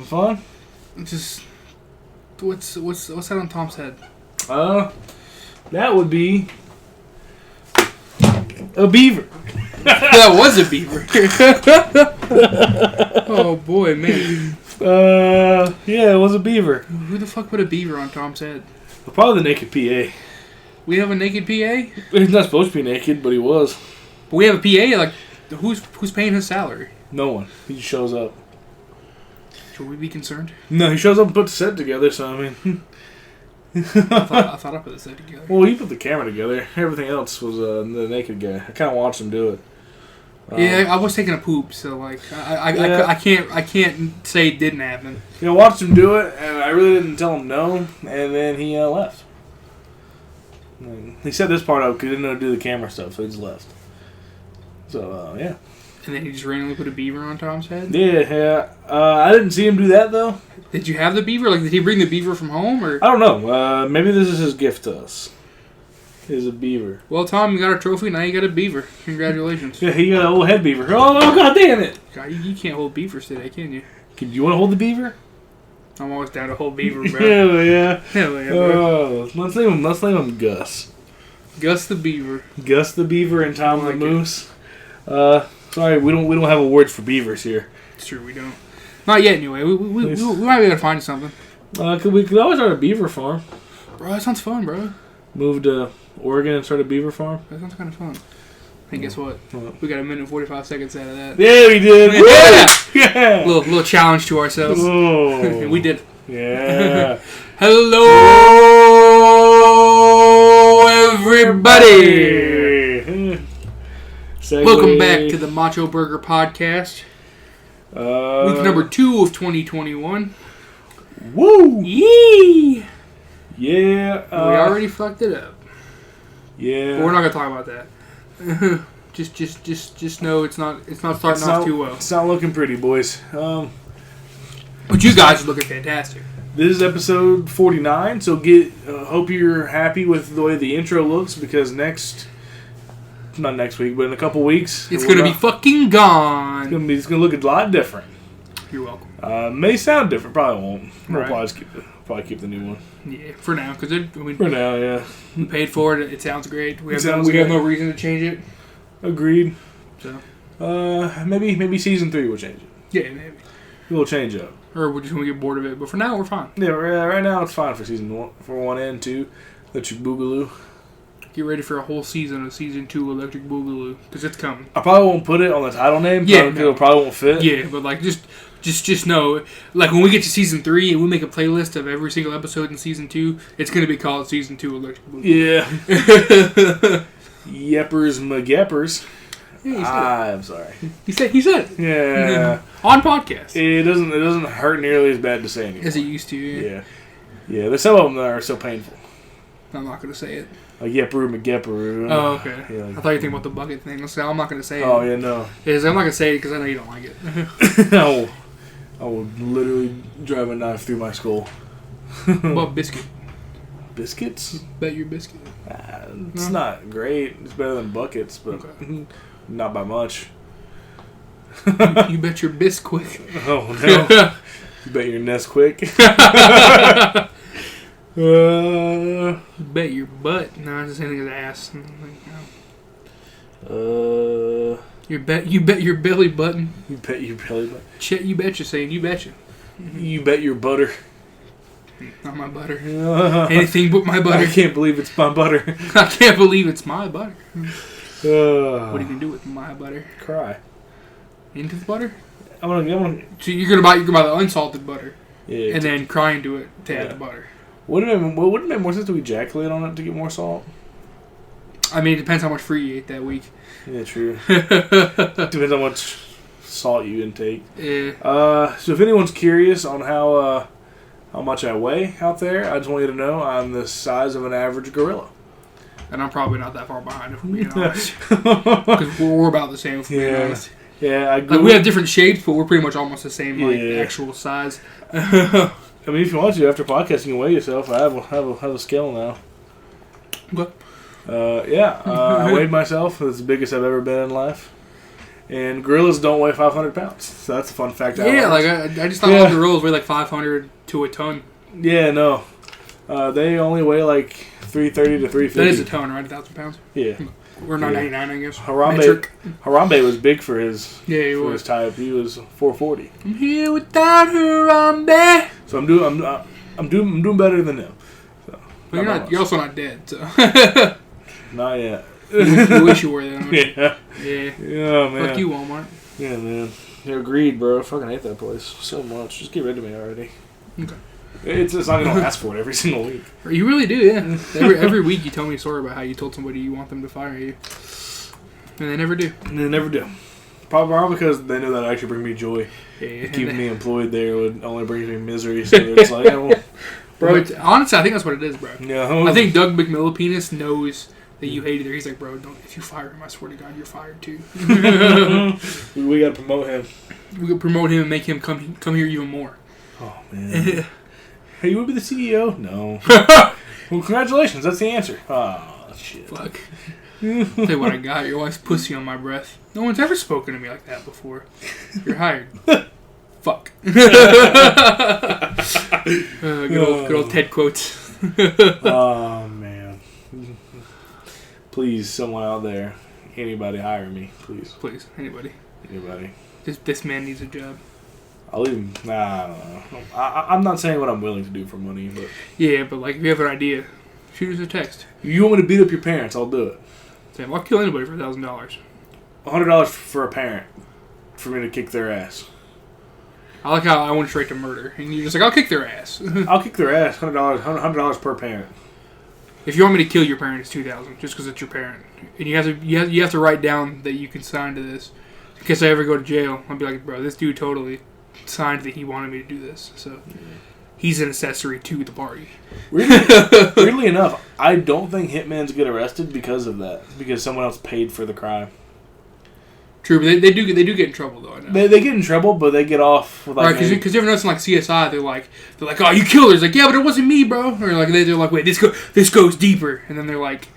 Having fun? Just what's that on Tom's head? That would be a beaver. That was a beaver. Oh boy, man. Yeah, it was a beaver. Who the fuck put a beaver on Tom's head? Probably the naked PA. We have a naked PA? He's not supposed to be naked, but he was. But we have a PA, like, who's paying his salary? No one. He just shows up. Should we be concerned? No, he shows up and puts the set together, so I mean... I thought I put the set together. Well, he put the camera together. Everything else was the naked guy. I kind of watched him do it. Yeah, I was taking a poop, so like I can't say it didn't happen. I watched him do it, and I really didn't tell him no, and then he left. He set this part up because he didn't know how to do the camera stuff, so he just left. So, yeah. And then he just randomly put a beaver on Tom's head? Yeah. I didn't see him do that, though. Did you have the beaver? Like, did he bring the beaver from home? Or I don't know. Maybe this is his gift to us. Is a beaver. Well, Tom, you got a trophy, now you got a beaver. Congratulations. Yeah, he got a little head beaver. Oh, god damn it! God, you can't hold beavers today, can you? Do you want to hold the beaver? I'm always down to hold beaver, bro. Hell yeah. Hell yeah, bro. Let's name him Gus. Gus the beaver. Gus the beaver and Tom like the moose. Sorry, we don't have awards for beavers here. It's true, we don't. Not yet, anyway. We might be able to find something. We could always start a beaver farm. Bro, that sounds fun, bro. Move to Oregon and start a beaver farm. That sounds kind of fun. Hey, guess what? We got a minute and 45 seconds out of that. Yeah, we did. Yeah. Little challenge to ourselves. Oh. We did. Yeah. Hello, everybody. Welcome back to the MachoBurger podcast. Week number 2 of 2021. Woo! Yee! Yeah. We already fucked it up. Yeah. But we're not gonna talk about that. just know it's not starting off too well. It's not looking pretty, boys. But you guys are looking fantastic. This is episode 49, so hope you're happy with the way the intro looks, because not next week, but in a couple weeks, it's gonna be fucking gone. It's gonna look a lot different. You're welcome. May sound different, probably won't. We'll Right. probably keep the new one. Yeah, for now, because for now, yeah. We paid for it. It sounds great. We have no reason to change it. Agreed. So, maybe season 3 will change it. Yeah, maybe. We'll change up. Or we're just gonna get bored of it. But for now, we're fine. Yeah, right now it's fine for season 1, for 1 and 2. Electric Boogaloo. Get ready for a whole season of season 2 Electric Boogaloo, because it's coming. I probably won't put it on the title name. Yeah, because it probably won't fit. Yeah, but like just know, like when we get to season 3 and we make a playlist of every single episode in season 2, it's gonna be called season 2 Electric Boogaloo. Yeah. Yeppers McGeppers. Yeah, I'm sorry. He said it. Yeah. On podcast. It doesn't hurt nearly as bad to say anymore. As it used to. Yeah. Yeah. There's some of them that are so painful. I'm not gonna say it. Like Yepperu McGepperu. Oh, okay. Yeah, like, I thought you were thinking about the bucket thing. I'm not gonna say it. Oh yeah, no. I'm not gonna say it because I know you don't like it. No. I will literally drive a knife through my skull. What biscuit? Biscuits? Bet your biscuit. It's not great. It's better than buckets, but not by much. You bet your Bisquick. Oh no! You bet your Nesquik. Bet your butt. No, I'm just saying his ass. You bet your belly button. You bet your belly button. You betcha saying you betcha. You bet your butter. Not my butter. Anything but my butter. I can't believe it's my butter. I can't believe it's my butter. What are you gonna do with my butter? Cry. Into the butter? I'm gonna. So you're gonna buy the unsalted butter. Yeah. And then cry into it to add the butter. Wouldn't it make more sense to ejaculate on it to get more salt? I mean, it depends how much free you ate that week. Yeah, true. Depends how much salt you intake. Yeah. So if anyone's curious on how much I weigh out there, I just want you to know I'm the size of an average gorilla. And I'm probably not that far behind, if we're being honest. Because we're about the same, if we're being honest. Yeah, we have different shapes, but we're pretty much almost the same, actual size. I mean, if you want to, after podcasting, you can weigh yourself. I have a scale now. Okay. I weighed myself. It's the biggest I've ever been in life. And gorillas don't weigh 500 pounds. So that's a fun fact. Yeah, like I just thought all gorillas weigh like 500 to a ton. Yeah, no. They only weigh like 330 to 350. That is a ton, right? 1,000 pounds? Yeah. Or 999, I guess. Harambe was big for his his type. He was 440. I'm here without Harambe. So I'm doing better than him. So, but you're also not dead, so. Not yet. You wish you were then. Yeah. Yeah, man. Fuck you, Walmart. Yeah, man. You're agreed, bro. I fucking hate that place so much. Just get rid of me already. Okay. It's not gonna ask for it every single week. You really do, yeah. Every week you tell me a story about how you told somebody you want them to fire you. And they never do. Probably because they know that actually bring me joy. Yeah, Keeping me employed there would only bring me misery. So it's like, yeah, well, bro, honestly, I think that's what it is, bro. Yeah, I think Doug McMillipenis knows that you hate it there. He's like, bro, if you fire him, I swear to God, you're fired too. We gotta promote him. We could promote him and make him come here even more. Oh, man. Hey, you want to be the CEO? No. Well, congratulations. That's the answer. Oh, shit. Fuck. Tell you what I got. Your wife's pussy on my breath. No one's ever spoken to me like that before. You're hired. Fuck. Good old Ted quotes. Oh, man. Please, someone out there, anybody hire me, please. Please, anybody. Anybody. This man needs a job. I'll leave him. Nah, I don't know. I'm not saying what I'm willing to do for money, but... Yeah, but like, if you have an idea, shoot us a text. You want me to beat up your parents, I'll do it. Say, I'll kill anybody for $1,000. $100 for a parent for me to kick their ass. I like how I went straight to murder, and you're just like, I'll kick their ass. I'll kick their ass. $100 per parent. If you want me to kill your parent, it's $2,000 just because it's your parent, and you have to write down that you can sign to this. In case I ever go to jail, I'll be like, bro, this dude totally signed that he wanted me to do this, so he's an accessory to the party. Weirdly enough, I don't think hitmans get arrested because of that. Because someone else paid for the crime. True, but they do get in trouble though. I know. They get in trouble, but they get off. With right, because you ever notice in like CSI, they're like, oh, you killed her. It's like, yeah, but it wasn't me, bro. Or like they're like, wait, this goes deeper, and then they're like,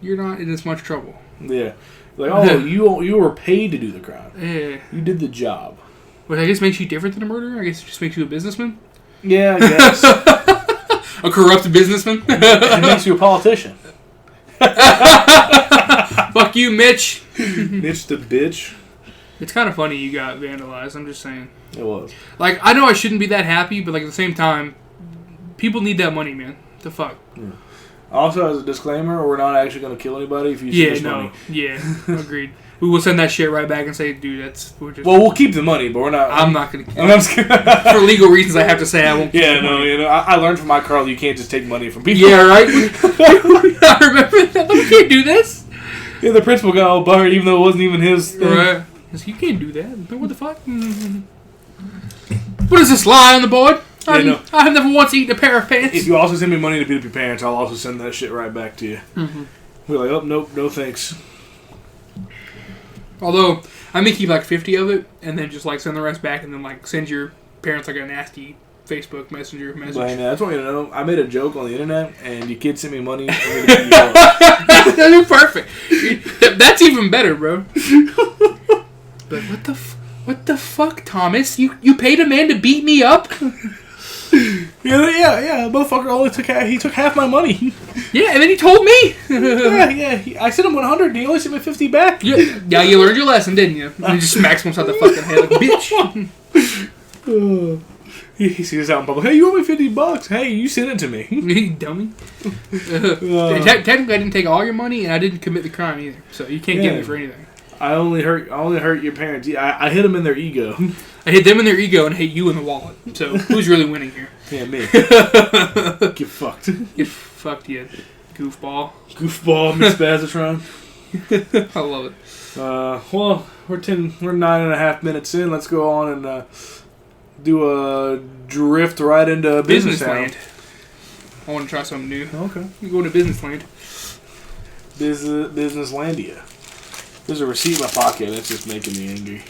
you're not in as much trouble. Yeah, like, oh, you were paid to do the crime. Yeah, you did the job. Which I guess makes you different than a murderer. I guess it just makes you a businessman. Yeah, I guess. A corrupt businessman. It makes you a politician. Fuck you, Mitch. Mitch the bitch. It's kind of funny you got vandalized. I'm just saying. It was. Like, I know I shouldn't be that happy, but like at the same time, people need that money, man. The fuck. Yeah. Also, as a disclaimer, we're not actually going to kill anybody if you see this money. Yeah, agreed. We will send that shit right back and say, dude, we'll keep the money, but we're not... I'm not going to kill it. For legal reasons, I have to say I won't keep the money. I learned from my Carl, you can't just take money from people. Yeah, right? I remember that. You can't do this. Yeah, the principal got all buttered, even though it wasn't even his thing. Right. You can't do that. What the fuck? What is this lie on the board? I have never once eaten a pair of pants. If you also send me money to beat up your parents, I'll also send that shit right back to you. Mm-hmm. We're like, oh, nope, no thanks. Although, I may keep like 50 of it, and then just like send the rest back, and then like send your parents like a nasty Facebook Messenger message. But, I just want you to know, I made a joke on the internet, and your kid sent me money. I'm gonna beat you up. That'd be perfect. That's even better, bro. But what the fuck, Thomas? You paid a man to beat me up? Yeah, motherfucker only took half my money. Yeah, and then he told me. I sent him 100 and he only sent me 50 back. Yeah, you learned your lesson, didn't you? And he just smacks him upside the fucking head like, bitch. He sees us out in public. Hey, you owe me $50. Hey, you sent it to me. You dummy. Technically, I didn't take all your money and I didn't commit the crime either. So you can't get me for anything. I only hurt your parents. I hit them in their ego. I hit them in their ego and hit you in the wallet. So who's really winning here? Yeah, me. Get fucked. Get fucked, you goofball. Goofball, Miss Bazatron. I love it. Well, we're 9.5 minutes in. Let's go on and do a drift right into business land. I want to try something new. Okay. You go to business land. Businesslandia. There's a receipt in my pocket and it's just making me angry.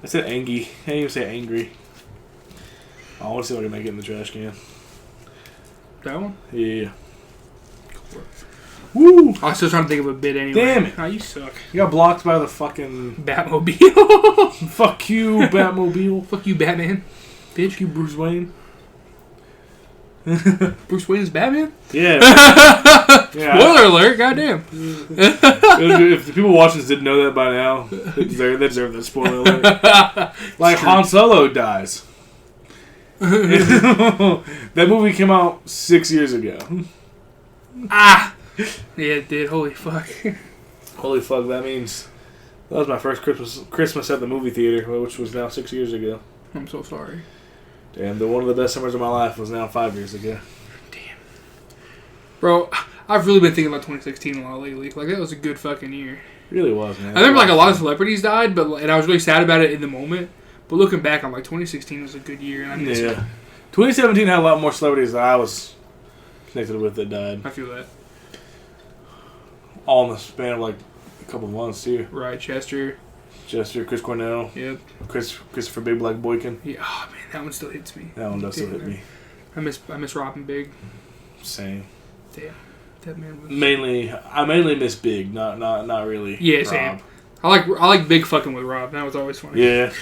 I said angry. I didn't even say angry. I want to see if I can make it in the trash can. That one? Yeah. Woo! I was still trying to think of a bit anyway. Damn it. Oh, you suck. You got blocked by the fucking... Batmobile. Fuck you, Batmobile. Fuck you, Batman. Bitch. Fuck you, Bruce Wayne. Bruce Wayne is Batman? Yeah. Spoiler alert, goddamn. If the people watching this didn't know that by now, they deserve that spoiler alert. Like, Han Solo dies. That movie came out 6 years ago. Ah! Yeah, it did. Holy fuck. Holy fuck, that means... That was my first Christmas at the movie theater, which was now 6 years ago. I'm so sorry. Damn, one of the best summers of my life was now 5 years ago. Damn. Bro, I've really been thinking about 2016 a lot lately. Like, that was a good fucking year. It really was, man. I remember, like, a lot of celebrities died, and I was really sad about it in the moment. But looking back, I'm like, 2016 was a good year, and I miss it. 2017 had a lot more celebrities that I was connected with that died. I feel that. All in the span of, like, a couple months, too. Right, Chester, Chris Cornell. Yep. Christopher Big Black Boykin. Yeah, oh, man, that one still hits me. That one does still hit me. I miss Robin Big. Same. Damn. That man was... I mainly miss Big, not really Yeah, Rob. same. I like Big fucking with Rob. That was always funny. Yeah.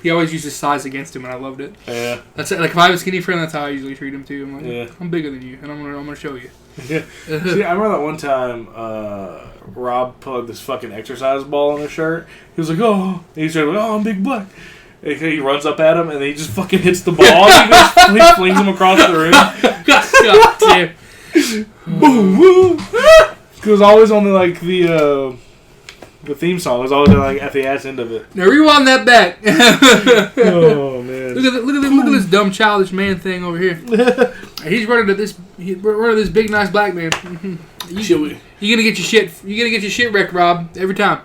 He always used his size against him, and I loved it. Yeah. That's it. Like, if I have a skinny friend, that's how I usually treat him too. I'm like, yeah. I'm bigger than you, and I'm gonna show you. Yeah. See, I remember that one time Rob put this fucking exercise ball on his shirt. He was like, oh, and he's like, oh, I'm Big Black. And he runs up at him, and then he just fucking hits the ball. He flings him across the room. God damn. Boom, boom. It was always only like the theme song was always like at the ass end of it. Now rewind that back. Oh man! Look at this dumb childish man thing over here. He's running to this big nice black man. You're gonna get your shit wrecked, Rob. Every time.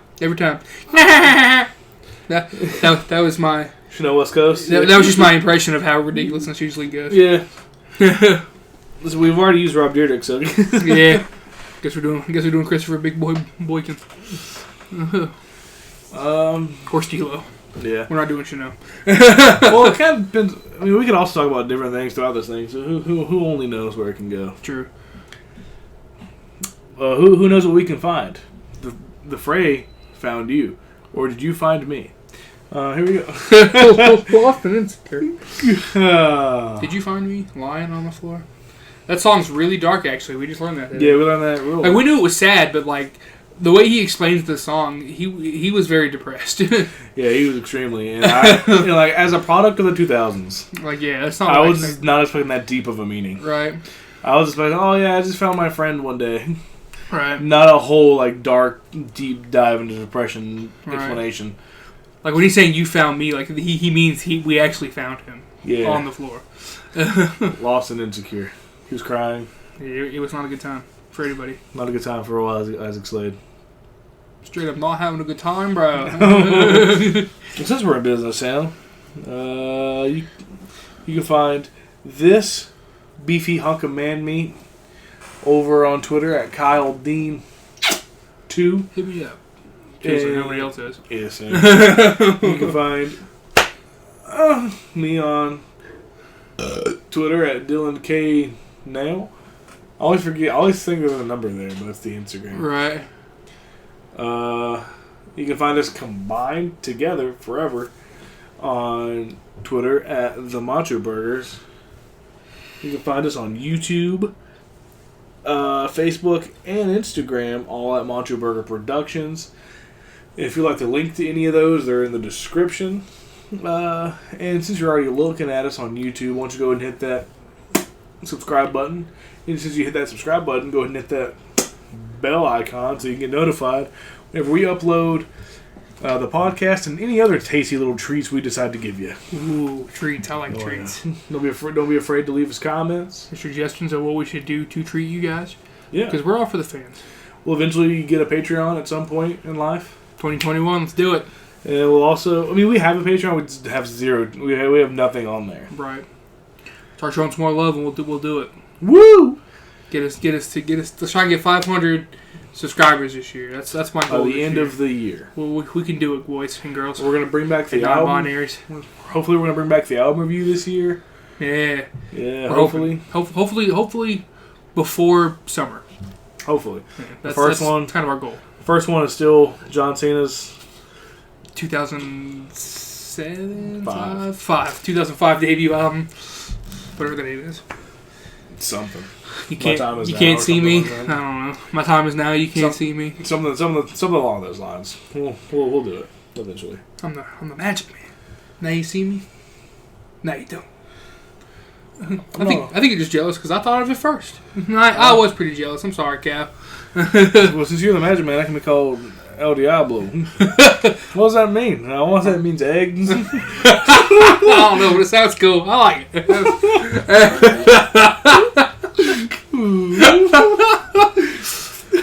That was my. Chanel West Coast. That was just my impression of how ridiculousness usually goes. Yeah. Listen, we've already used Rob Dyrdek, so yeah. Guess we're doing Christopher Big Boy Boykin. Or Stilo. Yeah. We're not doing Chanel. Well, it kind of depends. I mean, we could also talk about different things throughout this thing. So who only knows where it can go? True. Who knows what we can find? The Fray found you, or did you find me? Here we go. Often insecure. Did you find me lying on the floor? That song's really dark, actually. We just learned that. Yeah, we learned that rule. Like, we knew it was sad, but like the way he explains the song, he was very depressed. Yeah, he was extremely. And I, like as a product of the 2000s. Like, yeah, that's not. I was not expecting that deep of a meaning. Right. I was just like, oh yeah, I just found my friend one day. Right. Not a whole like dark, deep dive into depression explanation. Like when he's saying you found me, like he means we actually found him. Yeah. On the floor. Lost and insecure. He was crying. It was not a good time for anybody. Not a good time for Isaac Slade. Straight up not having a good time, bro. Since we're in business, Sam, you can find this beefy hunk of man meat over on Twitter at Kyle Dean 2. Hit me up. Just like nobody else is. Yeah, Sam. You can find me on Twitter at Dylan K. Now. I always think there's a number there, but it's the Instagram. Right. You can find us combined together forever on Twitter at the MachoBurgers. You can find us on YouTube, Facebook, and Instagram, all at MachoBurger Productions. If you'd like to link to any of those, they're in the description. And since you're already looking at us on YouTube, why don't you go ahead and hit that subscribe button. And since you hit that subscribe button, go ahead and hit that bell icon so you get notified whenever we upload the podcast and any other tasty little treats we decide to give you. Ooh, treats. I like treats. Yeah. Don't be afraid to leave us comments. Suggestions of what we should do to treat you guys. Yeah. Because we're all for the fans. We'll eventually get a Patreon at some point in life. 2021, let's do it. And we'll also, I mean, we have a Patreon, we just have zero. We have nothing on there. Right. Start showing some more love, and we'll do it. Woo! Get us. Let's try and get 500 subscribers this year. That's my goal. By the end of the year. Well, we can do it, boys and girls. We're gonna bring back the album. Non-binaries. Hopefully, we're gonna bring back the album review this year. Yeah. Yeah. Hopefully before summer. Hopefully. Yeah, The first one, kind of our goal. First one is still John Cena's 2007? 2005 debut album. Whatever the name is. Something. You can't see me. Like I don't know. My time is now. You can't see me. Something along those lines. We'll do it eventually. I'm the magic man. Now you see me. Now you don't. I think you're just jealous because I thought of it first. I was pretty jealous. I'm sorry, Cap. Well, since you're the magic man, I can be called El Diablo. What does that mean? I want to say it means eggs. I don't know, but it sounds cool. I like it.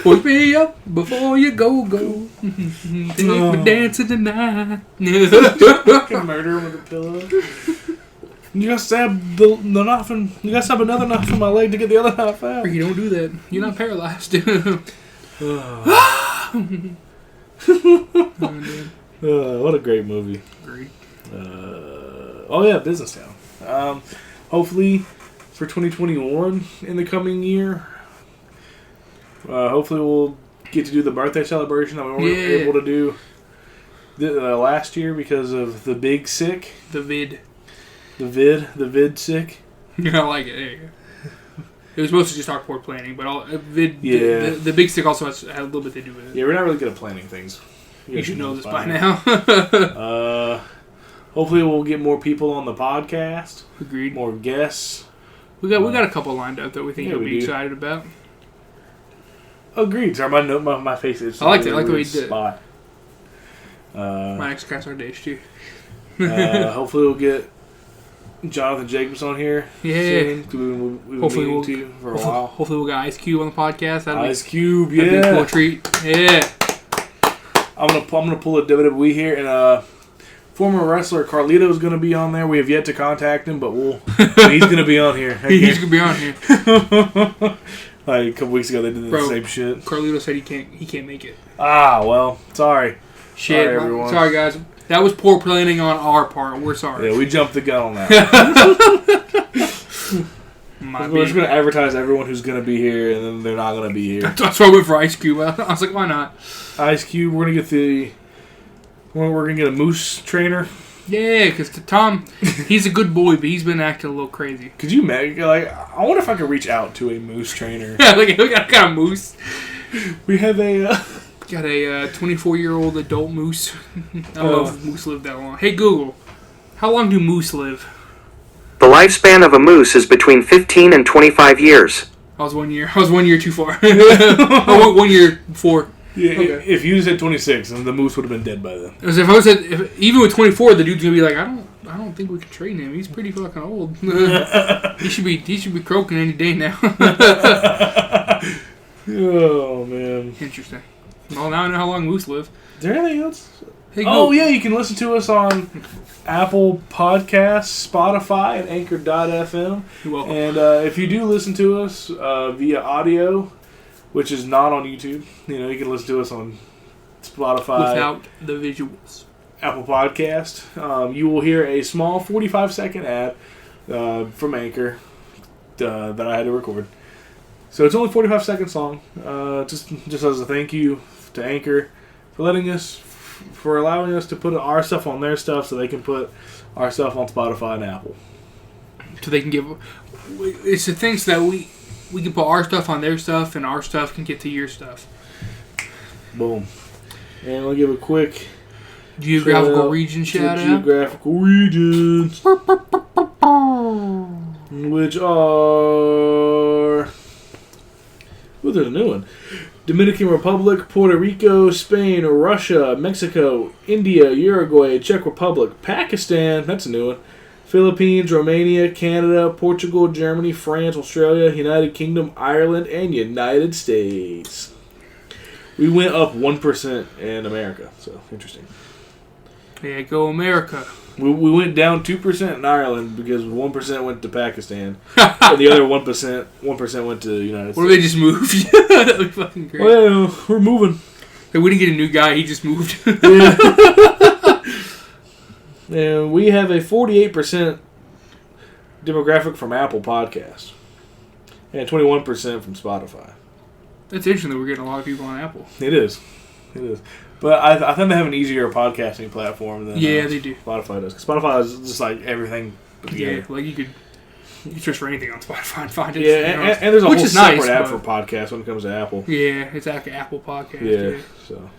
Wake me up before you go. Take me dancing tonight. Fucking murder with a pillow. You gotta stab the knife and you gotta stab another knife in my leg to get the other knife out. You don't do that. You're not paralyzed. What a great movie. Great. Business Town. Hopefully for 2021 in the coming year. Hopefully we'll get to do the birthday celebration that we weren't able to do last year because of the big sick. The vid sick. Yeah, I like it. There you go. It was mostly just our poor planning, but the big stick also had a little bit to do with it. Yeah, we're not really good at planning things. You should know this by now. Hopefully we'll get more people on the podcast. Agreed. More guests. We got a couple lined up that we think you'll be excited about. Agreed. Sorry, my face is. I liked it. I like the way you did spot. My next cast our days too. Hopefully we'll get Jonathan Jacobs on here. Yeah. Soon. Hopefully we'll for a while. Hopefully we'll get Ice Cube on the podcast. Cube, yeah. That'd be a cool treat. Yeah. I'm gonna pull a WWE here, and former wrestler Carlito's gonna be on there. We have yet to contact him, but he's gonna be on here. He's gonna be on here. Like a couple weeks ago, they did the same shit. Carlito said he can't make it. Ah, well, sorry. Shit, sorry, everyone. Sorry, guys. That was poor planning on our part. We're sorry. Yeah, we jumped the gun on that. We're just going to advertise everyone who's going to be here, and then they're not going to be here. That's why I went for Ice Cube. I was like, why not? Ice Cube, we're going to get a moose trainer. Yeah, because Tom, he's a good boy, but he's been acting a little crazy. Could you imagine? Like, I wonder if I could reach out to a moose trainer. Yeah, we got a moose. We have Got a 24-year-old adult moose. I don't know if moose live that long. Hey, Google, how long do moose live? The lifespan of a moose is between 15 and 25 years. I was 1 year. I was 1 year too far. I went 1 year before. Yeah, okay. If you said 26, then the moose would have been dead by then. As if I said, even with 24, the dude's gonna be like, I don't think we can train him. He's pretty fucking old. He should be croaking any day now. Oh man, interesting. Well, now I know how long moose live. Is there anything else? Hey, yeah, you can listen to us on Apple Podcasts, Spotify, and Anchor.fm. You're welcome. And if you do listen to us via audio, which is not on YouTube, you can listen to us on Spotify without the visuals. Apple Podcast. You will hear a small 45-second ad from Anchor that I had to record. So it's only 45 seconds long. Just as a thank you to Anchor for allowing us to put our stuff on their stuff, so they can put our stuff on Spotify and Apple. So they can it's the things that we can put our stuff on their stuff, and our stuff can get to your stuff. Boom. And we'll give a quick geographical region shout out. Geographical regions, which are. Ooh, there's a new one. Dominican Republic, Puerto Rico, Spain, Russia, Mexico, India, Uruguay, Czech Republic, Pakistan, that's a new one, Philippines, Romania, Canada, Portugal, Germany, France, Australia, United Kingdom, Ireland, and United States. We went up 1% in America, so interesting. Yeah, go America. We went down 2% in Ireland because 1% went to Pakistan, and the other 1% went to the United States. Or they just moved. That would be fucking great. Well, we're moving. Hey, we didn't get a new guy; he just moved. Yeah. And we have a 48% demographic from Apple Podcasts, and 21% from Spotify. That's interesting that we're getting a lot of people on Apple. It is. But I think they have an easier podcasting platform than they do. Spotify does. 'Cause Spotify is just like everything put together. Yeah, like you could search for anything on Spotify and find it. Yeah, and there's a which whole is separate nice, app but- for podcasts when it comes to Apple. Yeah, it's like an Apple podcast. Yeah, so.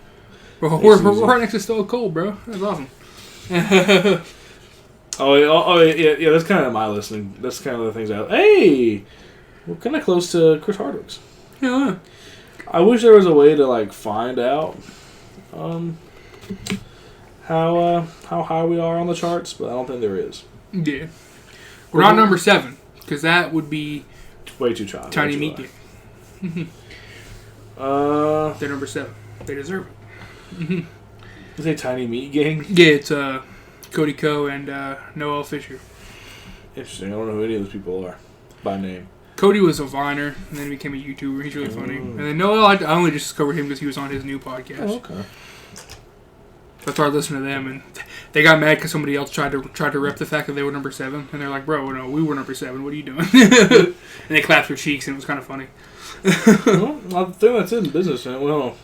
We're right next to Stone Cold, bro. That's awesome. Yeah, that's kind of my listening. That's kind of the things Hey! We're kind of close to Chris Hardwick's. Yeah. I wish there was a way to, like, find out how high we are on the charts, but I don't think there is. Yeah. We're not number 7, because that would be... Way too shy. Tiny Meat Gang. They're number 7. They deserve it. Is it Tiny Meat Gang? Yeah, it's Cody Ko and Noel Fisher. Interesting. I don't know who any of those people are by name. Cody was a Viner, and then he became a YouTuber. He's really funny. And then Noel, I only just discovered him because he was on his new podcast. Oh, okay. So I started listening to them, and they got mad because somebody else tried to rep the fact that they were number 7, and they're like, "Bro, no, we were number 7. What are you doing?" And they clapped their cheeks, and it was kind of funny. Well, I think that's it in business, man. Well,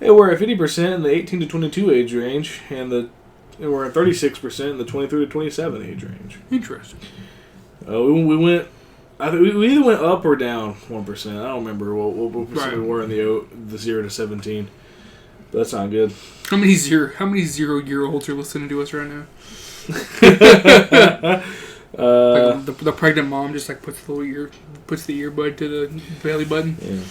we're at 50% in the 18 to 22 age range, and we're at 36% in the 23 to 27 age range. Interesting. We went. I think we either went up or down 1%. I don't remember what percent we were in the 0 to 17. But that's not good. How many 0-year-olds are listening to us right now? Like the pregnant mom just like puts the earbud to the belly button. Yeah.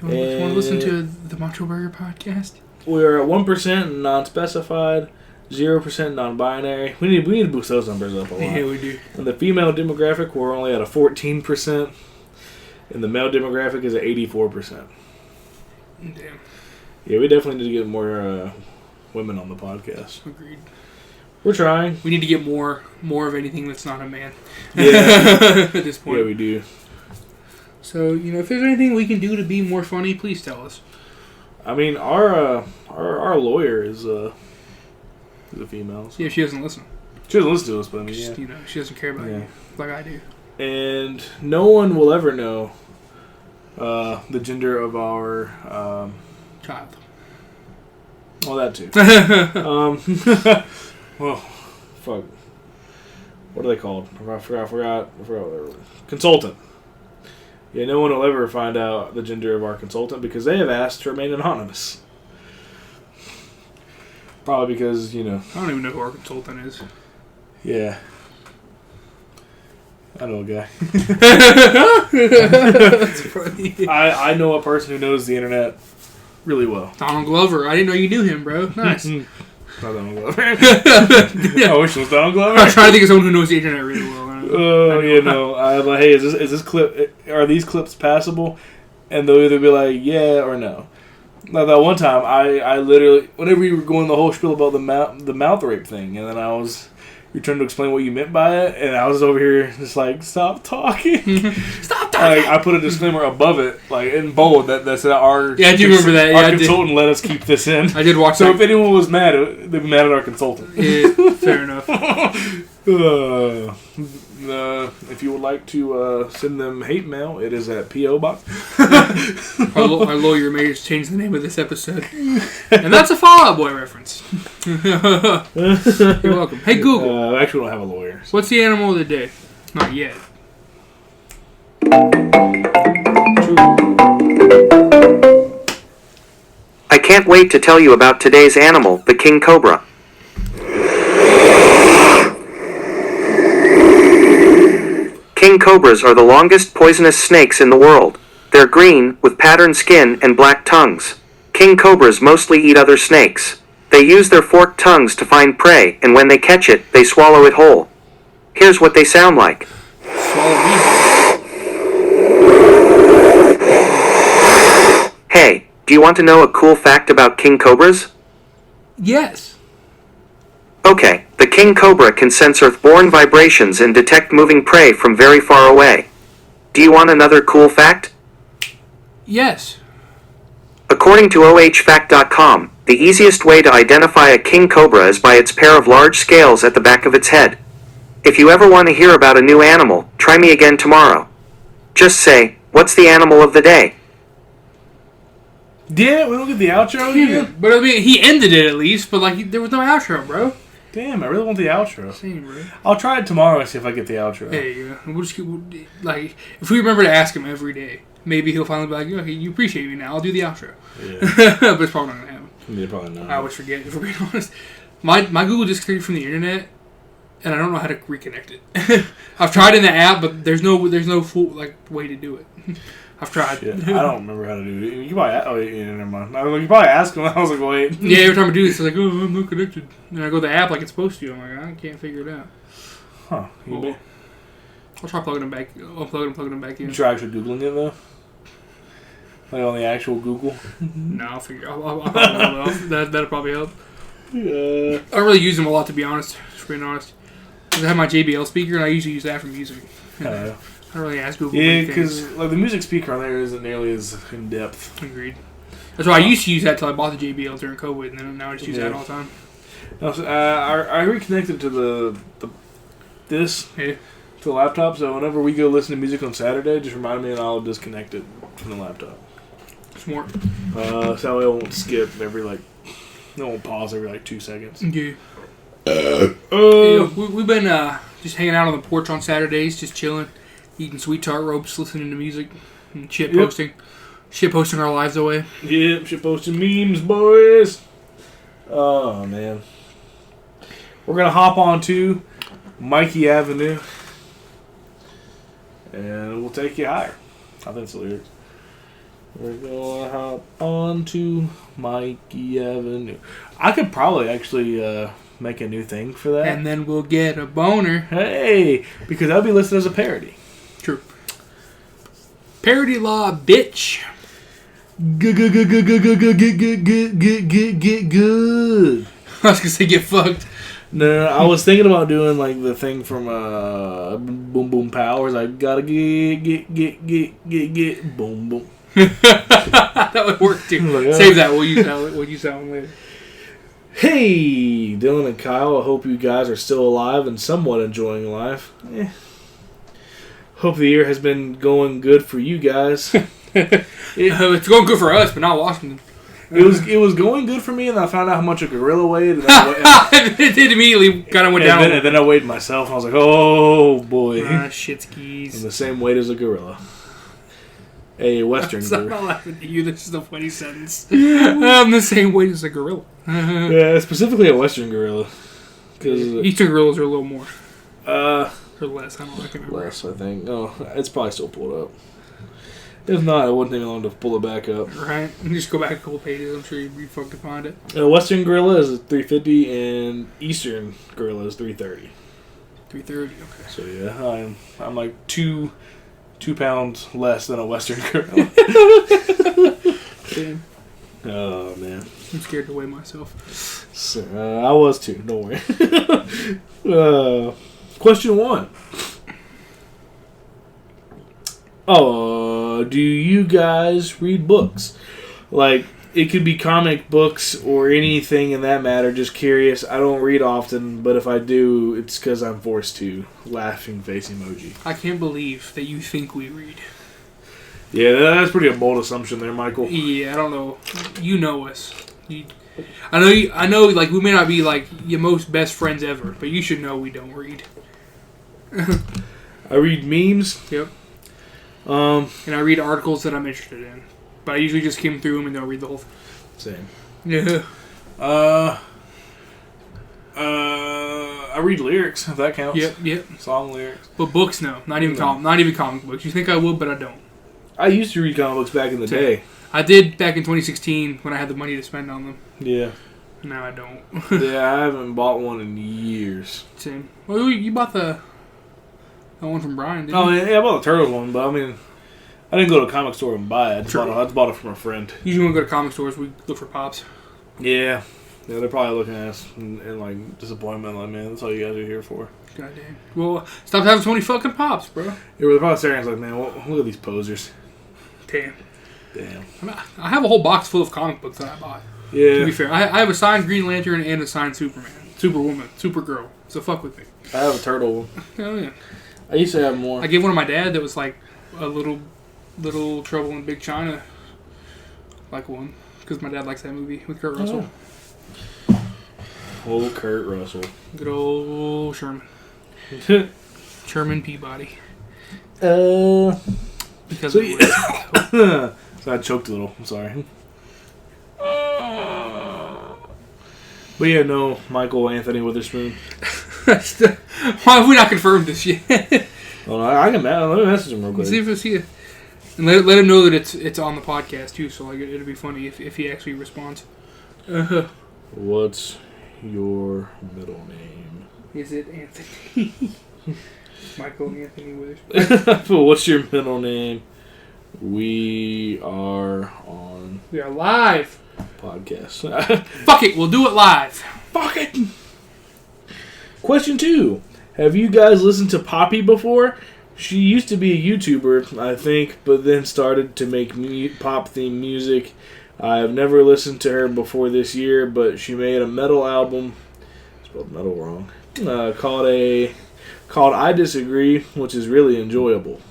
You want to listen to the MachoBurger podcast? We're at 1% non-specified, 0% non-binary. We need to boost those numbers up a lot. Yeah, we do. And the female demographic, we're only at a 14%, and the male demographic is at 84%. Damn. Yeah, we definitely need to get more women on the podcast. Agreed. We're trying. We need to get more of anything that's not a man. Yeah. At this point. Yeah, we do. So, if there's anything we can do to be more funny, please tell us. I mean, our lawyer is a female. So. Yeah, she doesn't listen. She doesn't listen to us, but I mean, Just, she doesn't care about you like I do. And no one will ever know the gender of our child. Well, that too. Well, fuck. What are they called? I forgot what they were. Consultant. Yeah, no one will ever find out the gender of our consultant because they have asked to remain anonymous. Probably because, I don't even know who our consultant is. Yeah. I know a guy. That's funny. I know a person who knows the internet really well. Donald Glover. I didn't know you knew him, bro. Nice. Not Donald Glover. I wish it was Donald Glover. I was trying to think of someone who knows the internet really well. I'm like, hey, is this clip? Are these clips passable? And they'll either be like, yeah or no. Like that one time, I literally, whenever you were going the whole spiel about the mouth rape thing, and then you're trying to explain what you meant by it, and I was over here just like, stop talking. Stop talking. Like, I put a disclaimer above it, like in bold, that said our I do remember that. Our consultant let us keep this in. I did watch so that. if anyone was mad, they'd be mad at our consultant. Yeah, fair enough. If you would like to send them hate mail, it is at P.O. Box. Our lawyer may just change the name of this episode. And that's a Fall Out Boy reference. You're welcome. Hey, Google. Actually, we don't have a lawyer. So. What's the animal of the day? Not yet. I can't wait to tell you about today's animal, the king cobra. King cobras are the longest poisonous snakes in the world. They're green, with patterned skin and black tongues. King cobras mostly eat other snakes. They use their forked tongues to find prey, and when they catch it, they swallow it whole. Here's what they sound like. Hey, do you want to know a cool fact about king cobras? Yes. Okay, the king cobra can sense earth-borne vibrations and detect moving prey from very far away. Do you want another cool fact? Yes. According to ohfact.com, the easiest way to identify a king cobra is by its pair of large scales at the back of its head. If you ever want to hear about a new animal, try me again tomorrow. Just say, what's the animal of the day? Yeah, we don't get the outro again? But I mean, he ended it at least, but like, there was no outro, bro. Damn, I really want the outro. Same, bro. I'll try it tomorrow and see if I get the outro. There you go. We'll just keep, like, if we remember to ask him every day, maybe he'll finally be like, okay, you appreciate me now, I'll do the outro. Yeah. But it's probably not going to happen. Yeah, probably not. I always forget, if we're being honest. My Google disconnected from the internet, and I don't know how to reconnect it. I've tried in the app, but there's no full like way to do it. I've tried. Shit, I don't remember how to do it. You probably never mind. You probably asked him. I was like, wait. Yeah, every time I do this, it's like, oh, I'm not connected. And I go to the app like it's supposed to. I'm like, I can't figure it out. Huh? Well, I'll try plugging them back. Unplugging them back in. You try actually googling it though. Like on the actual Google. No, I'll figure. I'll probably that'll probably help. Yeah. I don't really use them a lot, to be honest. Just being honest. Because I have my JBL speaker, and I usually use that for music. I don't really ask Google. Yeah, because like the music speaker on there isn't nearly as in depth. Agreed. That's why I used to use that until I bought the JBL during COVID, and then now I just use that all the time. No, so, I reconnected to this to the laptop, so whenever we go listen to music on Saturday, just remind me and I'll disconnect it from the laptop. Smart. So it won't skip every it won't pause every 2 seconds. Yeah. We've been just hanging out on the porch on Saturdays, just chilling, eating sweet tart ropes, listening to music, and shit posting our lives away. Yep, shit posting memes, boys. Oh man, we're gonna hop on to Mikey Avenue, and we'll take you higher. I think it's the lyrics. We're gonna hop on to Mikey Avenue. I could probably actually make a new thing for that. And then we'll get a boner. Hey, because that'll be listed as a parody. True. Parody law, bitch. Good. I was gonna say get fucked. No, I was thinking about doing like the thing from Boom Boom Pow, where it's like gotta get boom boom. That would work too. Like, Save that. We'll use that one later. Hey, Dylan and Kyle, I hope you guys are still alive and somewhat enjoying life. Hope the year has been going good for you guys. It's going good for us, but not Washington. It was going good for me, and I found out how much a gorilla weighed. And it immediately kind of went down. And then I weighed myself, and I was like, oh boy. Shit skis. I'm the same weight as a gorilla. A Western gorilla. I'm not laughing at you. This is a funny sentence. I'm the same weight as a gorilla. Yeah, specifically a Western gorilla. Eastern gorillas are a little more. Or less. I don't know. I can't remember. Less, I think. Oh, it's probably still pulled up. If not, it wouldn't take me long to pull it back up. Right. You just go back a couple pages. I'm sure you'd be fucked to find it. Western gorilla is 350, and Eastern gorilla is 330. 330. Okay. So yeah, I'm like 2 pounds less than a Western gorilla. Damn. Oh man, I'm scared to weigh myself. So, I was too. Don't worry. Question 1. Do you guys read books? Like, it could be comic books or anything in that matter. Just curious. I don't read often, but if I do, it's because I'm forced to. Laughing face emoji. I can't believe that you think we read. Yeah, that's pretty a bold assumption there, Michael. Yeah, I don't know. You know us. I know. Like, we may not be like your most best friends ever, but you should know we don't read. I read memes. Yep. And I read articles that I'm interested in, but I usually just skim through them and don't read the whole thing. Same. Yeah. I read lyrics, if that counts. Yep. Song lyrics. But books, no. Not even comic books. You think I would, but I don't. I used to read comic books back in the day. I did back in 2016 when I had the money to spend on them. Yeah. Now I don't. Yeah, I haven't bought one in years. Same. Well, you bought the one from Brian, didn't you? Yeah, I bought the Turtles one, but I mean, I didn't go to a comic store and buy it. I just bought it from a friend. Usually when we go to comic stores, we look for pops. Yeah. Yeah, they're probably looking at us in like disappointment. Like, man, that's all you guys are here for. Goddamn. Well, stop having so many fucking pops, bro. Yeah, they're probably staring at us like, man, look at these posers. Damn. I have a whole box full of comic books that I bought. Yeah. To be fair, I have a signed Green Lantern and a signed Superman, Superwoman, Supergirl. So fuck with me. I have a turtle one. Hell yeah. I used to have more. I gave one to my dad that was like a little Trouble in Big China, like one, because my dad likes that movie with Kurt Russell. Old Kurt Russell. Good old Sherman. Sherman Peabody. Because So I choked a little. I'm sorry. But yeah, no, Michael Anthony Witherspoon. Why have we not confirmed this yet? Well, I can let me message him real quick. See it. And let him know that it's on the podcast too. So like it'll be funny if he actually responds. What's your middle name? Is it Anthony? Michael Anthony Witherspoon. What's your middle name? We are on We are live. podcast. Fuck it, we'll do it live. Fuck it. Question 2. Have you guys listened to Poppy before? She used to be a YouTuber, I think, but then started to make pop theme music. I've never listened to her before this year, but she made a metal album, spelled metal wrong, called I Disagree, which is really enjoyable.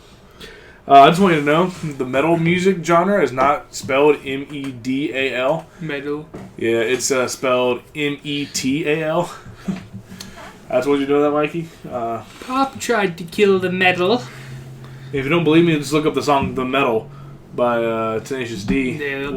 I just want you to know, the metal music genre is not spelled M-E-D-A-L. Metal. Yeah, it's spelled M-E-T-A-L. That's what you know that, Mikey? Pop tried to kill the metal. If you don't believe me, just look up the song "The Metal" by Tenacious D, Yeah,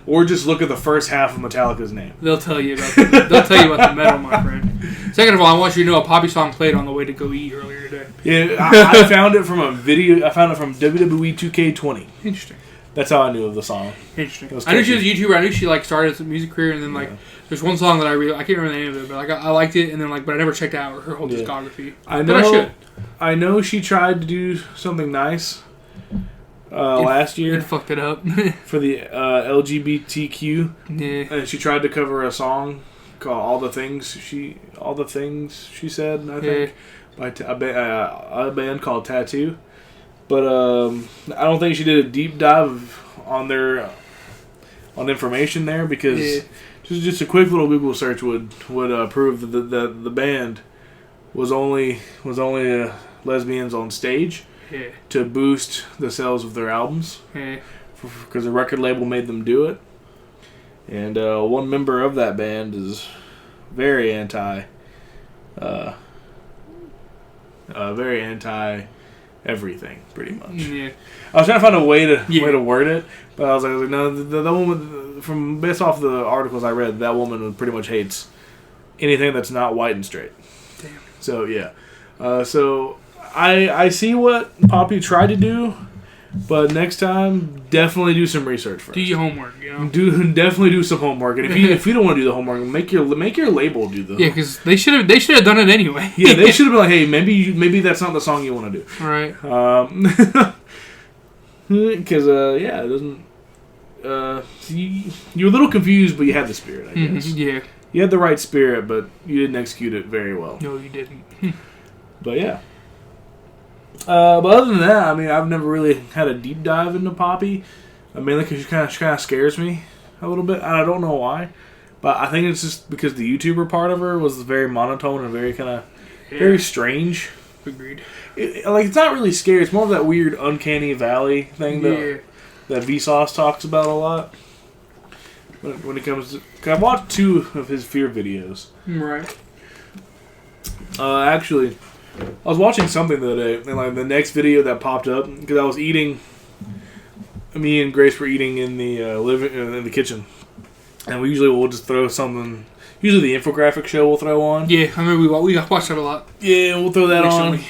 or just look at the first half of Metallica's name. They'll tell you about the metal, my friend. Second of all, I want you to know a Poppy song played on the way to go eat earlier today. Yeah, I found it from a video. I found it from WWE 2K20. Interesting. That's how I knew of the song. Interesting. I knew she was a YouTuber. I knew she started a music career, and then there's one song that I can't remember the name of it, but I liked it, and then but I never checked out her whole discography. I know. But I should. I know she tried to do something nice last year. It fucked it up for the LGBTQ. Yeah. And she tried to cover a song called "All the Things She Said." I think by a band called Tattoo. But I don't think she did a deep dive on on information there, because just a quick little Google search would prove that the band was only lesbians on stage to boost the sales of their albums, because the record label made them do it. And one member of that band is very anti everything, pretty much. Yeah. I was trying to find a way to word it, but I was like no, the woman, from based off the articles I read, that woman pretty much hates anything that's not white and straight. Damn. So yeah, so I see what Poppy tried to do, but next time definitely do some research first. Do your homework, you know. Definitely do some homework, and if you don't want to do the homework, make your label do the. Yeah, because they should have done it anyway. Yeah, they should have been like, hey, maybe that's not the song you want to do. Right. Because it doesn't. You're a little confused, but you had the spirit, I guess. Yeah. You had the right spirit, but you didn't execute it very well. No, you didn't. But yeah. But other than that, I mean, I've never really had a deep dive into Poppy. Mainly because she kind of scares me a little bit. I don't know why, but I think it's just because the YouTuber part of her was very monotone and very kind of very strange. Agreed. It's not really scary. It's more of that weird uncanny valley thing that Vsauce talks about a lot. When it comes to, cause I've watched 2 of his fear videos. Right. Actually, I was watching something the other day, and the next video that popped up, because I was eating. Me and Grace were eating in the in the kitchen, and we'll just throw something. Usually, the infographic show we'll throw on. Yeah, I remember we watched that a lot. Yeah, we'll throw that on,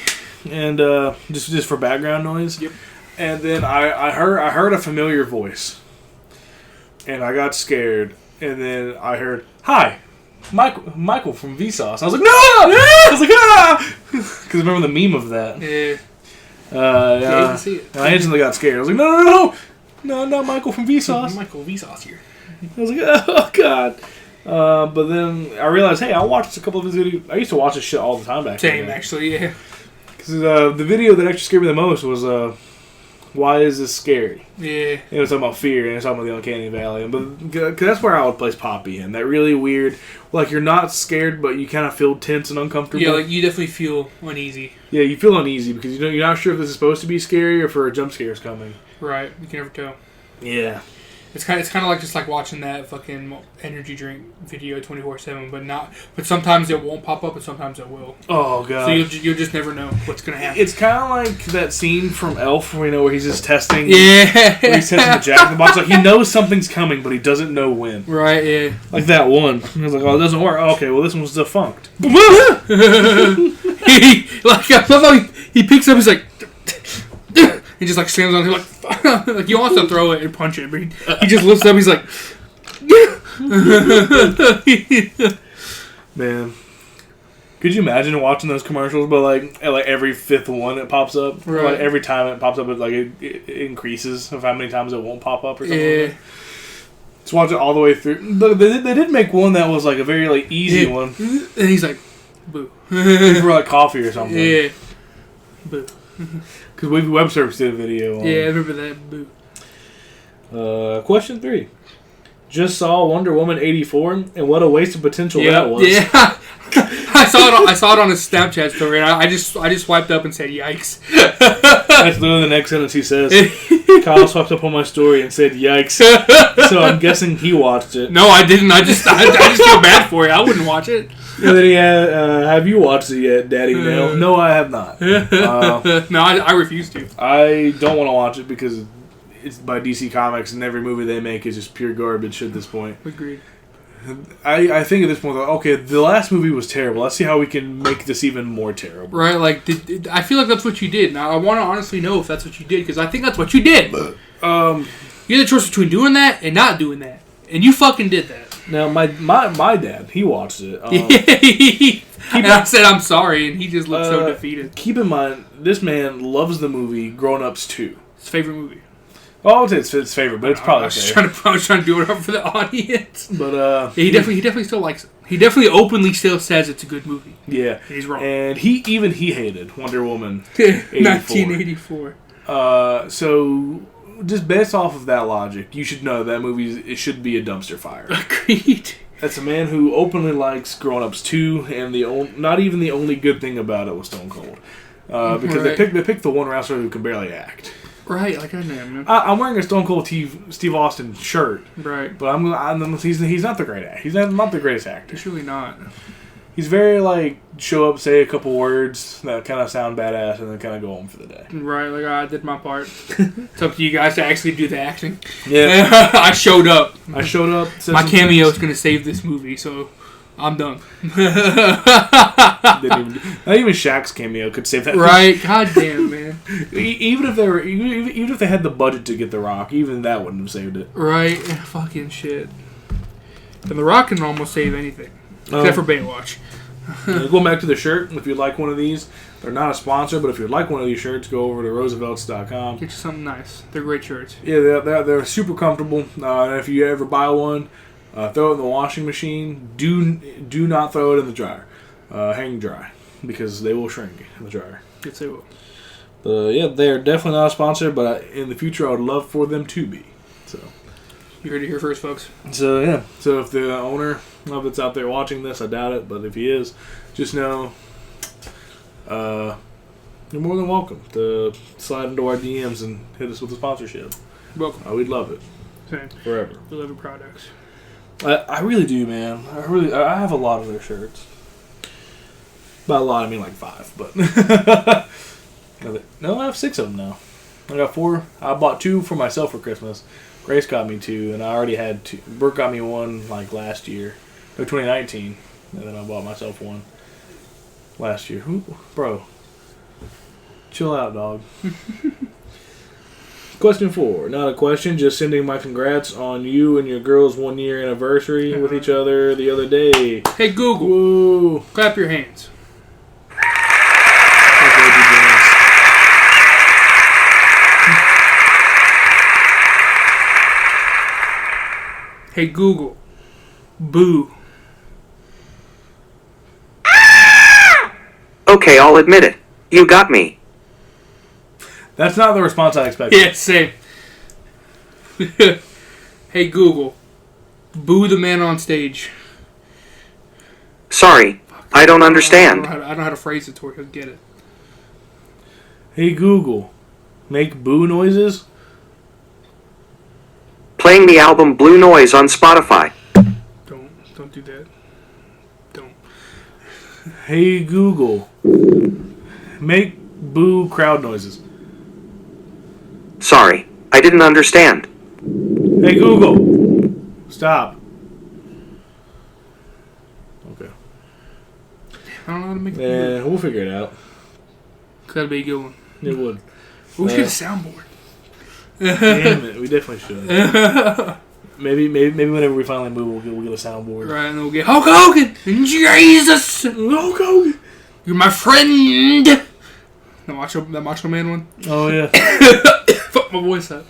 and just for background noise. Yep. And then I heard a familiar voice, and I got scared, and then I heard, "Hi, Michael from Vsauce." I was like, "No!" I was like, "Ah!" Because remember the meme of that. Yeah. I can see it. I instantly got scared. I was like, no, not Michael from Vsauce. Michael Vsauce here. I was like, oh god. But then I realized, hey, I watched a couple of his videos. I used to watch this shit all the time back then. Same, actually, yeah. Because the video that actually scared me the most was Why is this scary? Yeah. It was talking about fear, and it's talking about the uncanny valley. But cause that's where I would place Poppy in. That really weird, like you're not scared, but you kind of feel tense and uncomfortable. Yeah, like you definitely feel uneasy. Yeah, you feel uneasy because you're not sure if this is supposed to be scary or if a jump scare is coming. Right. You can never tell. Yeah. It's kind of like just like watching that fucking energy drink video 24/7, but sometimes it won't pop up and sometimes it will. Oh god. So you'll just never know what's gonna happen. It's kind of like that scene from Elf, where he's just testing. Yeah. Where he's testing the Jack in the Box. Like he knows something's coming, but he doesn't know when. Right. Yeah. Like that one. He was like, "Oh, it doesn't work." Oh, okay, well this one's defunct. I love how he picks up. He's like. He just like slams on him like he wants to throw it and punch it, but he just lifts up. He's like, man, could you imagine watching those commercials? But like at every fifth one it pops up. Right. Like every time it pops up, it increases of how many times it won't pop up or something. Yeah. Like that. Just watch it all the way through. They did make one that was like a very like easy one, and he's like, boo, for like coffee or something. Yeah, boo. Because web service did a video on. Yeah, I remember that. Boo. Question 3. Just saw Wonder Woman 84, and what a waste of potential that was. Yeah, I saw it on his Snapchat story, and I just swiped up and said, "Yikes!" That's literally the next sentence he says. Kyle swiped up on my story and said, "Yikes!" So I'm guessing he watched it. No, I didn't. I just feel bad for you. I wouldn't watch it. And then he had, have you watched it yet, Daddy Nail? No, I have not. No, I refuse to. I don't want to watch it because it's by DC Comics, and every movie they make is just pure garbage at this point. Agreed. I think at this point, okay, the last movie was terrible. Let's see how we can make this even more terrible. Right, like, I feel like that's what you did. Now, I want to honestly know if that's what you did, because I think that's what you did. You had the choice between doing that and not doing that. And you fucking did that. Now, my dad, he watched it. And I said, I'm sorry, and he just looked so defeated. Keep in mind, this man loves the movie Grown Ups 2. His favorite movie. Oh, it's his favorite, but it's probably I was trying to do it up for the audience. But he definitely still likes it. He definitely openly still says it's a good movie. Yeah. He's wrong. And he hated Wonder Woman 84. 1984. So just based off of that logic, you should know that movie it should be a dumpster fire. Agreed. That's a man who openly likes Grown Ups 2, and not even the only good thing about it was Stone Cold. Because they picked the one wrestler who can barely act. Right, like I know, man. I'm wearing a Stone Cold Steve Austin shirt. Right. But he's not the great actor. He's not the greatest actor. He's really not. He's very, like, show up, say a couple words that kind of sound badass, and then kind of go home for the day. Right, like, I did my part. It's up to you guys to actually do the acting. Yeah. I showed up. My cameo cameo's going to save this movie, so I'm done. Not even Shaq's cameo could save that. Right, goddamn, man. Even if they had the budget to get The Rock, even that wouldn't have saved it. Right, fucking shit. And The Rock can almost save anything, except for Baywatch. Going back to the shirt, if you'd like one of these, they're not a sponsor, but if you'd like one of these shirts, go over to roosevelts.com. Get you something nice. They're great shirts. Yeah, they're super comfortable. And if you ever buy one, throw it in the washing machine. Do not throw it in the dryer. Hang dry, because they will shrink in the dryer. Yes, they will. Yeah, they're definitely not a sponsor, but in the future I would love for them to be. So you heard it here first, folks. So yeah, so if the owner of it's out there watching this, I doubt it, but if he is, just know you're more than welcome to slide into our DMs and hit us with a sponsorship. Welcome. We'd love it. Same. Forever. We love your products. I really do, man. I have a lot of their shirts. By a lot, I mean like 5, but no, I have 6 of them now. I got 4. I bought 2 for myself for Christmas. Grace got me 2, and I already had 2. Brooke got me 1 like last year, 2019, and then I bought myself 1 last year. Ooh, bro, chill out, dog. Question 4. Not a question, just sending my congrats on you and your girl's 1-year anniversary with each other the other day. Hey, Google. Woo. Clap your hands. Hey, Google. Boo. Okay, I'll admit it. You got me. That's not the response I expected. Yeah, same. Hey Google, boo the man on stage. Sorry, I don't understand. I don't know how to phrase it to where he'll get it. Hey Google, make boo noises. Playing the album Blue Noise on Spotify. Don't do that. Don't. Hey Google, make boo crowd noises. Sorry, I didn't understand. Hey Google, stop. Okay. I don't know how to make it. Yeah, we'll figure it out. That'd be a good one. It would. We should get a soundboard. Damn it, we definitely should. Maybe whenever we finally move, we'll get a soundboard. Right, and then we'll get Hulk Hogan and Jesus. Hulk Hogan, You're my friend. The Macho Man one. Oh yeah. Fuck my voice up.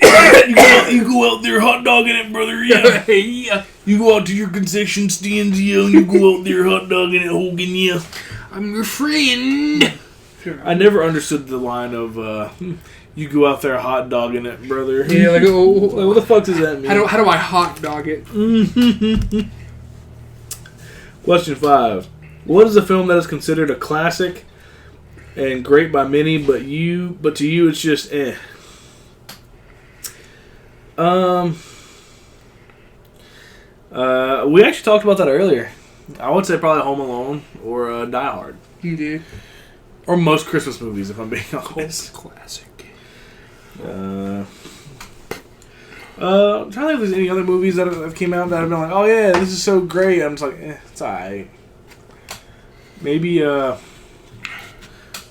you go out there hot dogging it, brother. Yeah. Yeah. You go out to your concession stands, yeah, and you go out there hot dogging it, Hogan, yeah. I'm your friend. I never understood the line of you go out there hot dogging it, brother. Yeah, like, what the fuck does that mean? How do I hot dog it? Question 5. What is a film that is considered a classic and great by many, but to you it's just eh? We actually talked about that earlier. I would say probably Home Alone or Die Hard. You did. Or most Christmas movies, if I'm being honest. Classic. I'm trying to think if there's any other movies that have came out that I've been like, oh yeah, this is so great. I'm just like, it's alright. Maybe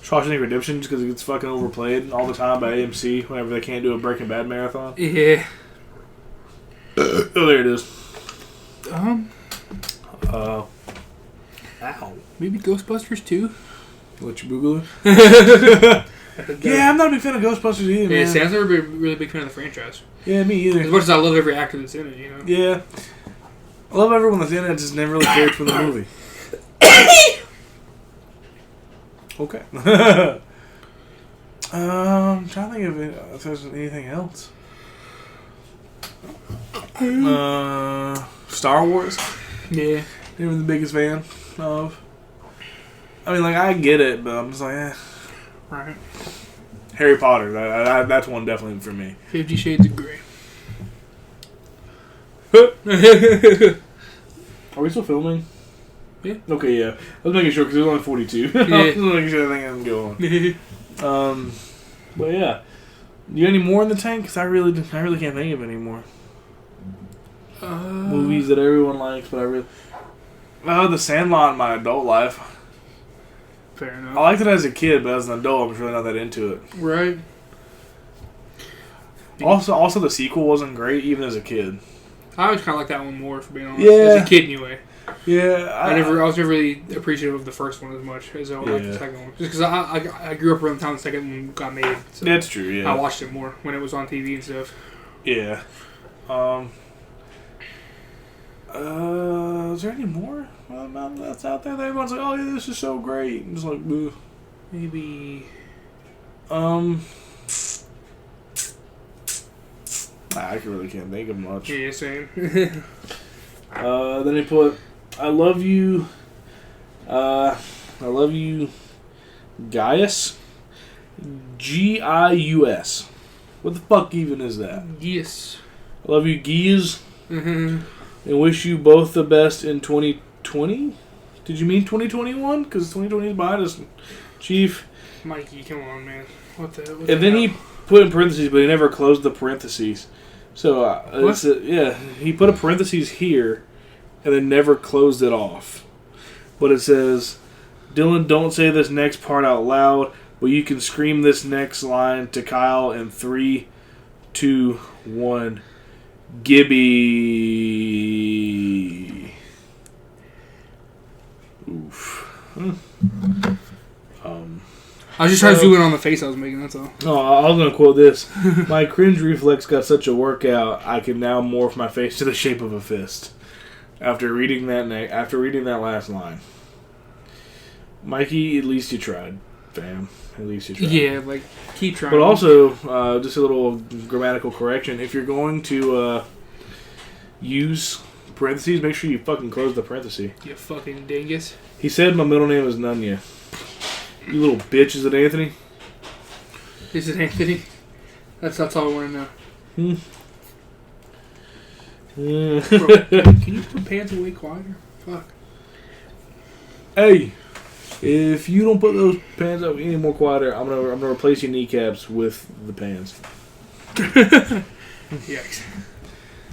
Shawshank Redemption, just because it gets fucking overplayed all the time by AMC whenever they can't do a Breaking Bad marathon. Yeah. Oh, there it is. Ow. Maybe Ghostbusters 2? What you Googling? Yeah, I'm not a big fan of Ghostbusters either, man. Yeah, Sam's never been a really big fan of the franchise. Yeah, me either. As much as I love every actor that's in it, you know? Yeah. I love everyone that's in it, I just never really cared for the movie. Okay. I'm trying to think if there's anything else. Star Wars. Yeah. Never the biggest fan of. I mean, like, I get it, but I'm just like, eh. Right. Harry Potter. That's one definitely for me. 50 Shades of Grey. Are we still filming? Yeah. Okay, yeah. I was making sure because it was only 42. Yeah. I was making sure I can go on. But yeah. You got any more in the tank? Because I really can't think of any more. Movies that everyone likes, but I really... The Sandlot in my adult life. Fair enough. I liked it as a kid, but as an adult, I was really not that into it. Right. Also, the sequel wasn't great, even as a kid. I always kind of like that one more, for being honest. Yeah. As a kid, anyway. Yeah. I was never really appreciative of the first one as much as I liked the second one. Just because I grew up around the time the second one got made. So that's true, yeah. I watched it more when it was on TV and stuff. Yeah. Is there any more that's out there that everyone's like, oh yeah, this is so great? And just like, boo. Maybe... I really can't think of much. Yeah, same. Then he put, I love you, Gaius. Gius. What the fuck even is that? Yes. I love you, Gius. Mm-hmm. And wish you both the best in 2020? Did you mean 2021? Because 2020 is behind us. Chief. Mikey, come on, man. What the And then he put in parentheses, but he never closed the parentheses. So, he put a parentheses here and then never closed it off. But it says, Dylan, don't say this next part out loud, but you can scream this next line to Kyle in 3, 2, 1. Gibby. Oof. I was just trying to zoom in on the face I was making, that's all. Oh, I was going to quote this. My cringe reflex got such a workout, I can now morph my face to the shape of a fist. After reading that last line. Mikey, at least you tried. fam. At least you try. Yeah, like, keep trying. But also, just a little grammatical correction. If you're going to use parentheses, make sure you fucking close the parenthesis. You fucking dingus. He said my middle name is Nunya. You little bitch, is it Anthony? Is it Anthony? That's all I want to know. Bro, can you put pants away quieter? Fuck. Hey, if you don't put those pants up any more quieter, I'm gonna replace your kneecaps with the pants. Yikes.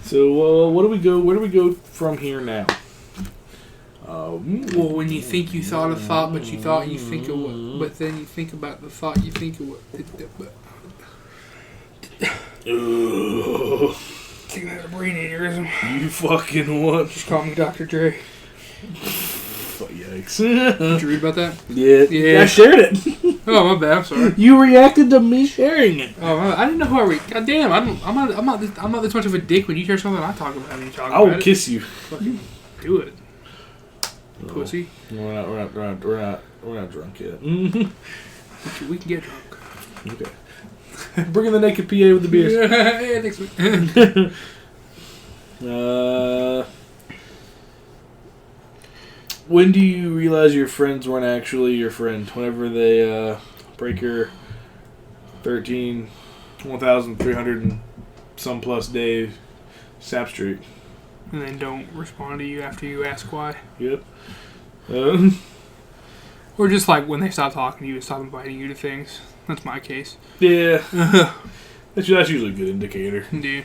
So where do we go from here now? Well, when you think you thought a thought, but you thought you think of what, but then you think about the thought you think of what. Ugh. I think I had a brain aneurysm. You fucking what? Just call me Dr. Dre. Yikes. Did you read about that? Yeah. I shared it. Oh, my bad. I'm sorry. You reacted to me sharing it. Oh, I didn't know how I read. God damn, I'm not this much of a dick when you share something I talk about. You talk I will about kiss you. Fucking do it. No. Pussy. We're not drunk yet. We can get drunk. Okay. Bring in the naked PA with the beers. Yeah, thanks, man. When do you realize your friends weren't actually your friend? Whenever they break your 1,300 and some plus day sap streak. And then don't respond to you after you ask why. Yep. Or just like when they stop talking to you and stop inviting you to things. That's my case. Yeah. That's usually a good indicator. Dude.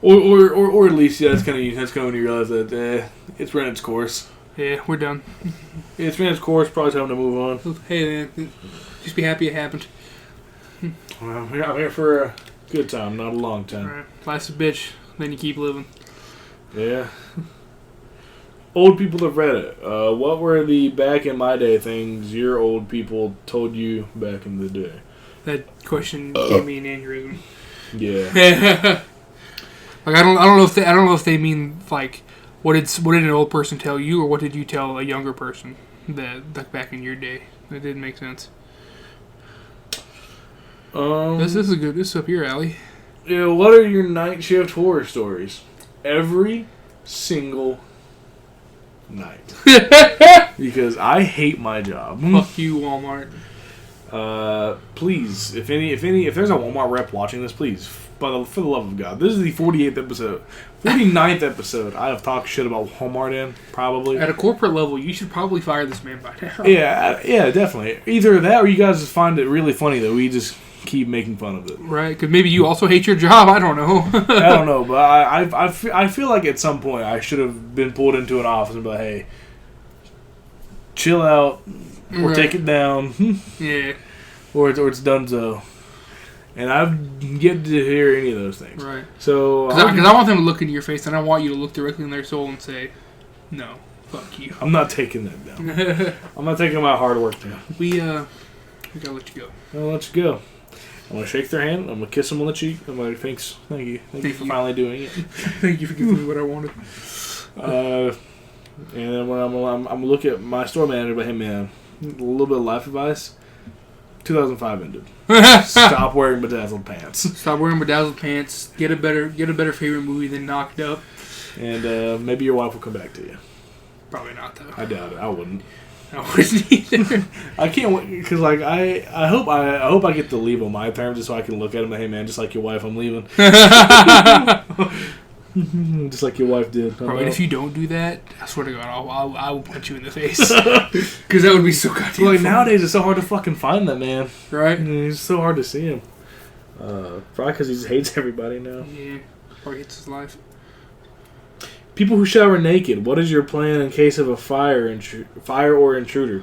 Or at least that's kind of when you realize that it's run its course. Yeah, we're done. It's ran its course. Probably time to move on. Hey man, just be happy it happened. Well, I'm here for a good time, not a long time. Right. Life's a bitch. Then you keep living. Yeah. Old people have read it. What were the back in my day things your old people told you back in the day? That question gave me an aneurysm. Yeah. Like I don't know if they mean like what did an old person tell you or what did you tell a younger person that like back in your day? That didn't make sense. This is good. This is up your alley. Yeah. What are your night shift horror stories? Every single night. Because I hate my job. Fuck you, Walmart. Please, if there's a Walmart rep watching this, please, for the love of God, this is the 49th episode I have talked shit about Walmart in, probably. At a corporate level, you should probably fire this man by now. Yeah, definitely. Either that or you guys just find it really funny that we just keep making fun of it. Right, because maybe you also hate your job, I don't know. I don't know, but I feel like at some point I should have been pulled into an office and be like, hey, chill out, or Right. take it down. Yeah. Or it's done so. And I've yet to hear any of those things. Right. So Because I want them to look into your face, and I want you to look directly in their soul and say, no, fuck you. I'm not taking that down. I'm not taking my hard work down. We gotta let you go. I'll let you go. I'm going to shake their hand. I'm going to kiss them on the cheek. I'm going to thank you for finally doing it. Thank you for giving me what I wanted. And then when I'm going to look at my store manager, but hey man, a little bit of life advice. 2005 ended. Stop wearing bedazzled pants. Stop wearing bedazzled pants. Get a better favorite movie than Knocked Up. And maybe your wife will come back to you. Probably not though. I doubt it. I wouldn't. I wouldn't either. I can't wait because like I hope I get to leave on my terms just so I can look at him and hey man, just like your wife, I'm leaving. Just like your wife did. Bro, and if you don't do that, I swear to God, I will punch you in the face. Because that would be so goddamn like funny. nowadays, it's so hard to fucking find that man. Right? It's so hard to see him. Probably because he just hates everybody now. Yeah. Or hates his life. People who shower naked. What is your plan in case of a fire or intruder?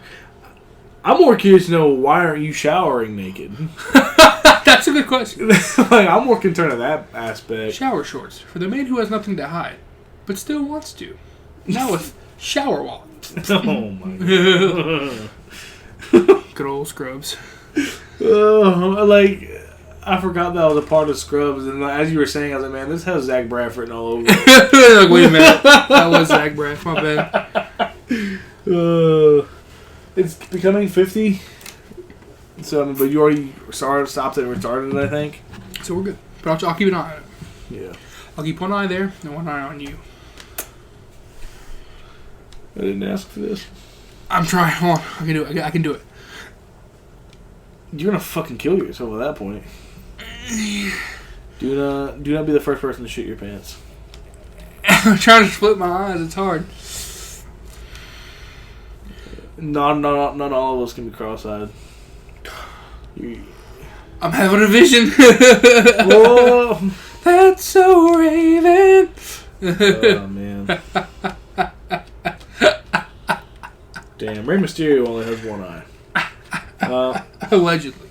I'm more curious to know why aren't you showering naked? That's a good question. Like I'm more concerned of that aspect. Shower shorts for the man who has nothing to hide, but still wants to. Now with shower wallet. Oh my god. Good old Scrubs. Like I forgot that was a part of Scrubs, and as you were saying, I was like, man, this has Zach Braff written all over it. Like, wait a minute, that was Zach Braff. My bad. It's becoming 50. So, but you already stopped it and restarted it, I think. So we're good. But I'll keep an eye on it. Yeah. I'll keep one eye there and one eye on you. I didn't ask for this. I'm trying. Hold on. I can do it. I can do it. You're gonna fucking kill yourself at that point. Do not be the first person to shit your pants. I'm trying to split my eyes. It's hard. Not all of us can be cross-eyed. I'm having a vision. Whoa! That's so Raven. Oh man. Damn, Rey Mysterio only has one eye. Allegedly.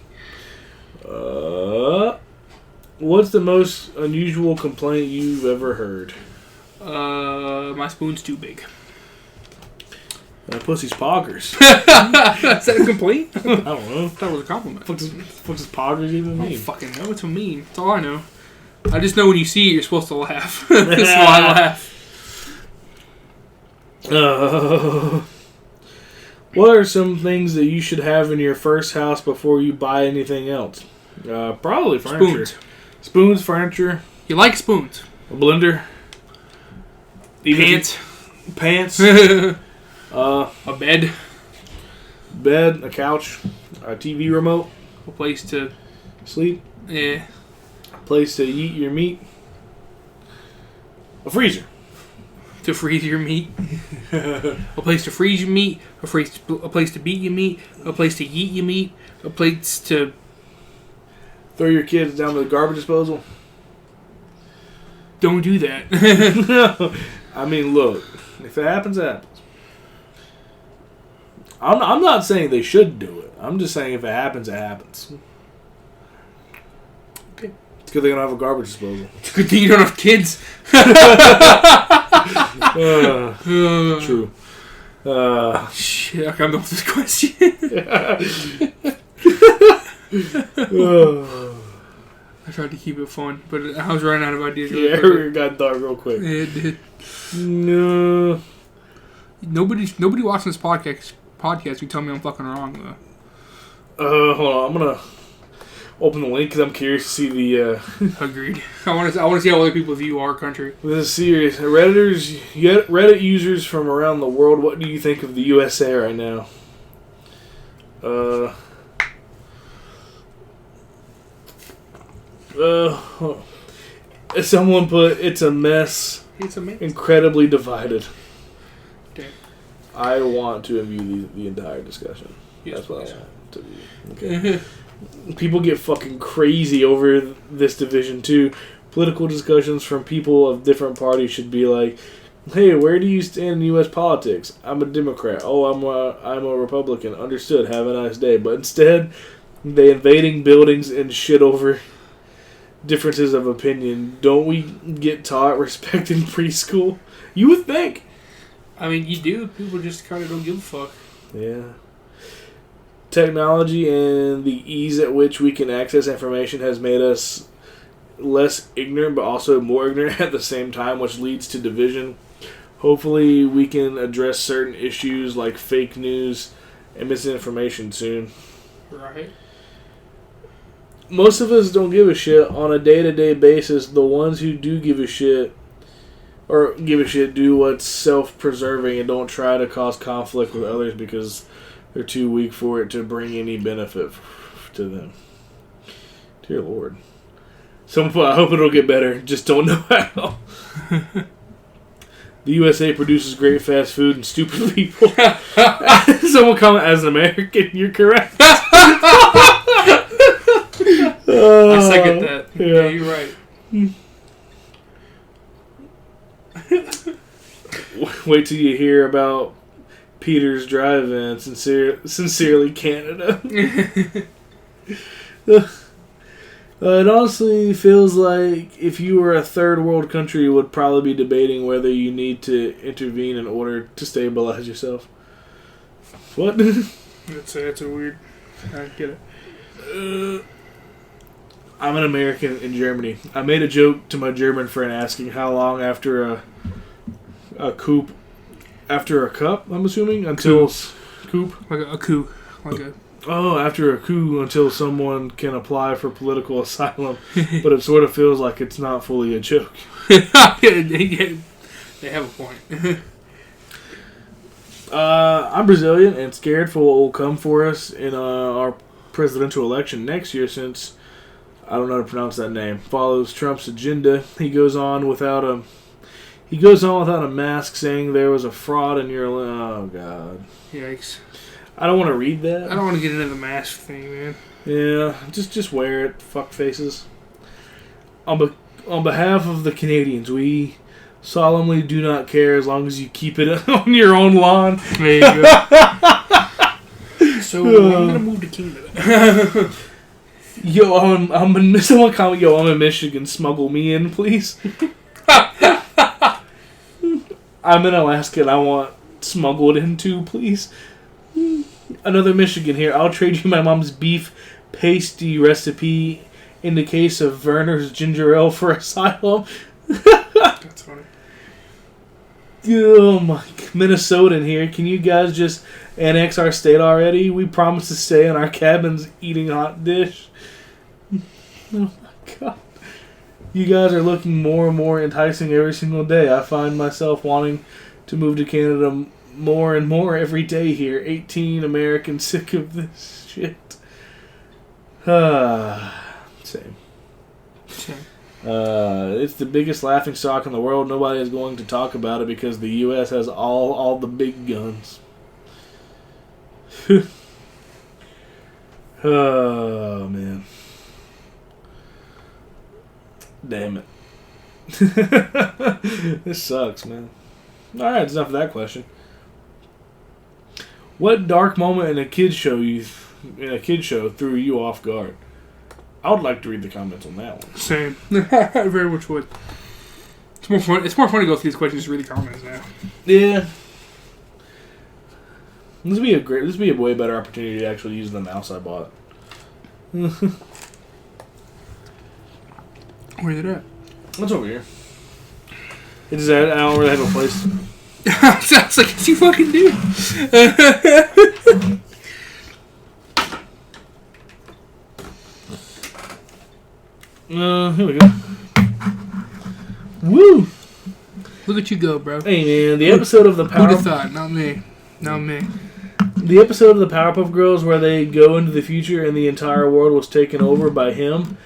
What's the most unusual complaint you've ever heard? My spoon's too big. That pussy's poggers. Is that a complaint? I don't know. That was a compliment. What's poggers even I don't mean? fucking know. It's a meme. That's all I know. I just know when you see it, you're supposed to laugh. That's why I laugh. What are some things that you should have in your first house before you buy anything else? Probably furniture. Spoons, furniture. You like spoons? A blender. Pants. A bed. Bed, a couch, a TV remote. A place to sleep. Yeah. A place to eat your meat. A freezer. To freeze your meat. A place to freeze your meat. A place to beat your meat. A place to eat your meat. A place to throw your kids down to the garbage disposal. Don't do that. I mean, look. If it happens, it happens. I'm not saying they should do it. I'm just saying if it happens, it happens. Okay. It's good they don't have a garbage disposal. It's a good thing you don't have kids. True. Shit, okay, I'm done with this question. I tried to keep it fun, but I was running out of ideas. Really it got dark real quick. Yeah, it did. No. Nobody watching this podcast can tell me I'm fucking wrong though. Hold on, I'm gonna open the link because I'm curious to see the. Agreed. I want to see how other people view our country. This is serious. Reddit users from around the world. What do you think of the USA right now? Someone put it's a mess. It's amazing. Incredibly divided. Damn. I want to view the entire discussion. Yes, that's what please. I want to view. Okay. People get fucking crazy over this division too. Political discussions from people of different parties should be like, "Hey, where do you stand in U.S. politics? I'm a Democrat. Oh, I'm a Republican. Understood. Have a nice day." But instead, they invading buildings and shit over differences of opinion. Don't we get taught respect in preschool? You would think. I mean, you do. People just kind of don't give a fuck. Yeah. Technology and the ease at which we can access information has made us less ignorant, but also more ignorant at the same time, which leads to division. Hopefully, we can address certain issues like fake news and misinformation soon. Right. Most of us don't give a shit on a day-to-day basis. The ones who do give a shit do what's self-preserving and don't try to cause conflict with others because they're too weak for it to bring any benefit to them. Dear Lord. I hope it'll get better. Just don't know how. The USA produces great fast food and stupid people. Someone comment, as an American, you're correct. I second that. Yeah, you're right. Wait till you hear about Peter's Drive-In. Sincerely, Canada. It honestly feels like if you were a third world country, you would probably be debating whether you need to intervene in order to stabilize yourself. What? That's a weird. I get it. I'm an American in Germany. I made a joke to my German friend asking how long after a cup, I'm assuming, until coup. Like a coup. Like a Oh, after a coup until someone can apply for political asylum, but it sort of feels like it's not fully a joke. They have a point. I'm Brazilian and scared for what will come for us in our presidential election next year since, I don't know how to pronounce that name, follows Trump's agenda. He goes on without a mask saying there was a fraud in your... Oh, God. Yikes. I don't want to read that. I don't want to get into the mask thing, man. Yeah, just wear it, fuck faces. On behalf of the Canadians, we solemnly do not care as long as you keep it on your own lawn. There you go. So, I'm going to move to Canada. Yo, someone comment, yo, I'm in Michigan, smuggle me in, please. I'm in Alaska and I want smuggled in too, please. Another Michigan here. I'll trade you my mom's beef pasty recipe in the case of Werner's ginger ale for asylum. That's funny. Oh my, Minnesotan here. Can you guys just annex our state already? We promised to stay in our cabins eating hot dish. Oh my God. You guys are looking more and more enticing every single day. I find myself wanting to move to Canada more and more every day here. 18 Americans sick of this shit. Same. It's the biggest laughing stock in the world. Nobody is going to talk about it because the U.S. has all the big guns. Oh, man. Damn it. This sucks, man. Alright, that's enough of that question. What dark moment in a kid's show threw you off guard? I would like to read the comments on that one. Same. I very much would. It's more fun. It's more fun to go through these questions and read the comments now. Yeah. This would be a way better opportunity to actually use the mouse I bought. Where's it at? It's over here. It's I don't really have a place. Sounds like it's you fucking do. Here we go. Woo! Look at you go, bro. Hey man, the episode of the Who'd have thought? Not me. Not me. The episode of the Powerpuff Girls where they go into the future and the entire world was taken over by him.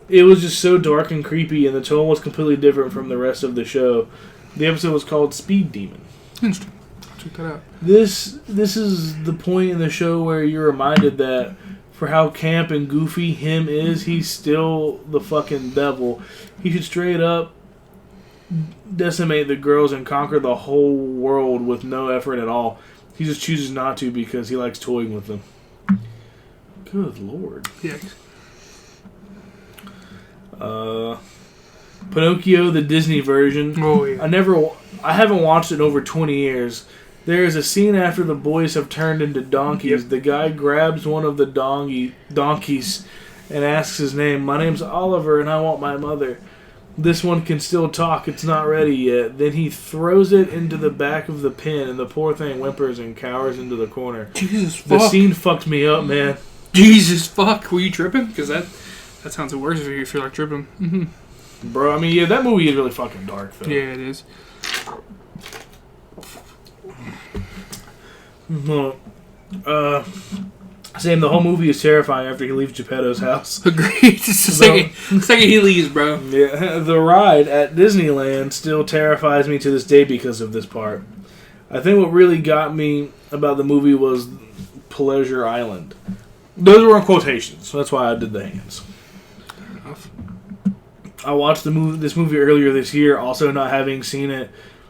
It was just so dark and creepy, and the tone was completely different from the rest of the show. The episode was called Speed Demon. Interesting. I'll check that out. This is the point in the show where you're reminded that for how camp and goofy him is, he's still the fucking devil. He should straight up decimate the girls and conquer the whole world with no effort at all. He just chooses not to because he likes toying with them. Good Lord. Yeah. Pinocchio, the Disney version. Oh yeah. I haven't watched it in over 20 years. There is a scene after the boys have turned into donkeys. Yep. The guy grabs one of the donkeys and asks his name. My name's Oliver and I want my mother. This one can still talk. It's not ready yet. Then he throws it into the back of the pen and the poor thing whimpers and cowers into the corner. Jesus fuck. The scene fucked me up, man. Jesus fuck. Were you tripping? Because that sounds worse if you're like tripping. Mm-hmm. Bro, I mean, yeah, that movie is really fucking dark, though. Yeah, it is. Same, the whole movie is terrifying after he leaves Geppetto's house. Agreed. It's the second he leaves, bro. Yeah, the ride at Disneyland still terrifies me to this day because of this part. I think what really got me about the movie was Pleasure Island. Those were in quotations, so that's why I did the hands. Fair enough. I watched this movie earlier this year, also not having seen it.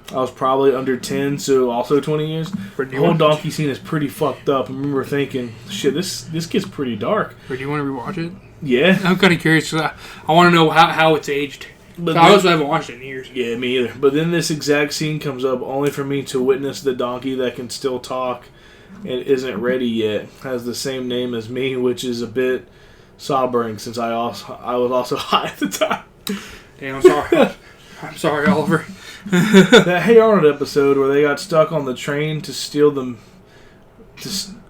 I was probably under 10, so also 20 years. The whole donkey scene is pretty fucked up. I remember thinking, shit, this gets pretty dark. Or do you want to rewatch it? Yeah. I'm kind of curious. I want to know how it's aged. But I also haven't watched it in years. Yeah, me either. But then this exact scene comes up only for me to witness the donkey that can still talk and isn't ready yet. Has the same name as me, which is a bit sobering since I was also high at the time. Damn, I'm sorry. I'm sorry, Oliver. That Hey Arnold episode where they got stuck on the train to steal them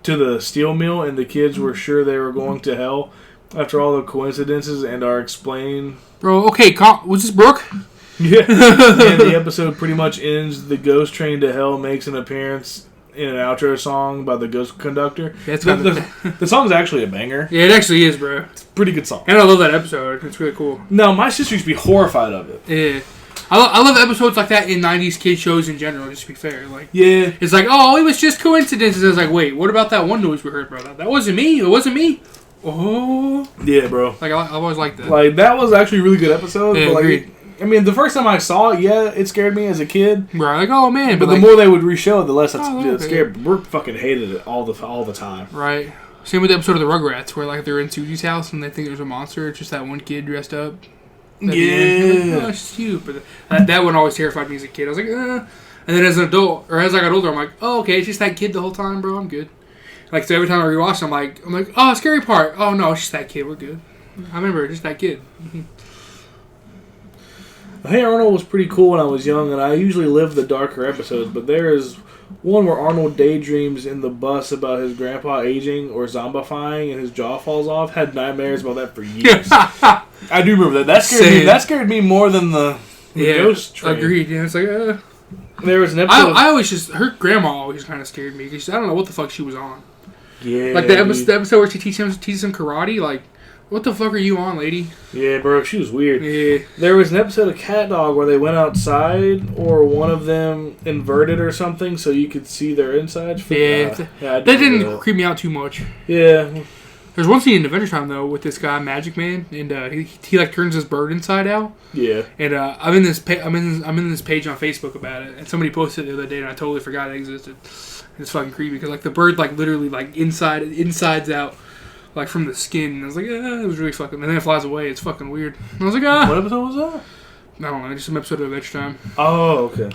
to to the steel mill, and the kids were sure they were going to hell after all the coincidences and are explained. Bro, okay, was this Brooke? Yeah. And the episode pretty much ends. The ghost train to hell makes an appearance in an outro song by the ghost conductor. Yeah, the song's actually a banger. Yeah, it actually is, bro. It's a pretty good song. And I love that episode. It's really cool. No, my sister used to be horrified of it. Yeah. I love episodes like that in 90s kid shows in general, just to be fair. Like, yeah. It's like, oh, it was just coincidences. I was like, wait, what about that one noise we heard, bro? That wasn't me. It wasn't me. Oh. Yeah, bro. Like, I've always liked that. Like, that was actually a really good episode. Yeah, but like, agreed. I mean, the first time I saw it, yeah, it scared me as a kid. Bro, like, oh, man. But like, the more they would re-show it, the less it okay. scared. Brooke fucking hated it all the time. Right. Same with the episode of the Rugrats, where like they're in Susie's house and they think there's a monster. It's just that one kid dressed up. Yeah. Like, oh, it's just cute. But that one always terrified me as a kid. I was like, And then as an adult, or as I got older, I'm like, oh, okay, it's just that kid the whole time, bro. I'm good. Like, so every time I rewatch it, I'm like, oh, scary part. Oh, no, it's just that kid. We're good. I remember, just that kid. Hey Arnold was pretty cool when I was young, and I usually live the darker episodes, but there is one where Arnold daydreams in the bus about his grandpa aging or zombifying and his jaw falls off. Had nightmares about that for years. I do remember that. That scared me more than the ghost train. Agreed. Yeah, it's like, There was an episode. I always just, her grandma always kind of scared me, because I don't know what the fuck she was on. Yeah. Like the episode where she teaches him karate, like, what the fuck are you on, lady? Yeah, bro, she was weird. Yeah. There was an episode of Cat Dog where they went outside, or one of them inverted or something, so you could see their insides. That didn't creep me out too much. Yeah. There's one scene in Adventure Time though with this guy Magic Man, and he like turns his bird inside out. Yeah. And I'm in this page on Facebook about it, and somebody posted it the other day, and I totally forgot it existed. It's fucking creepy because like the bird like literally like insides out. Like from the skin, and I was like, it was really fucking. And then it flies away. It's fucking weird. And I was like, What episode was that? I don't know. Just some episode of Adventure Time. Oh, okay.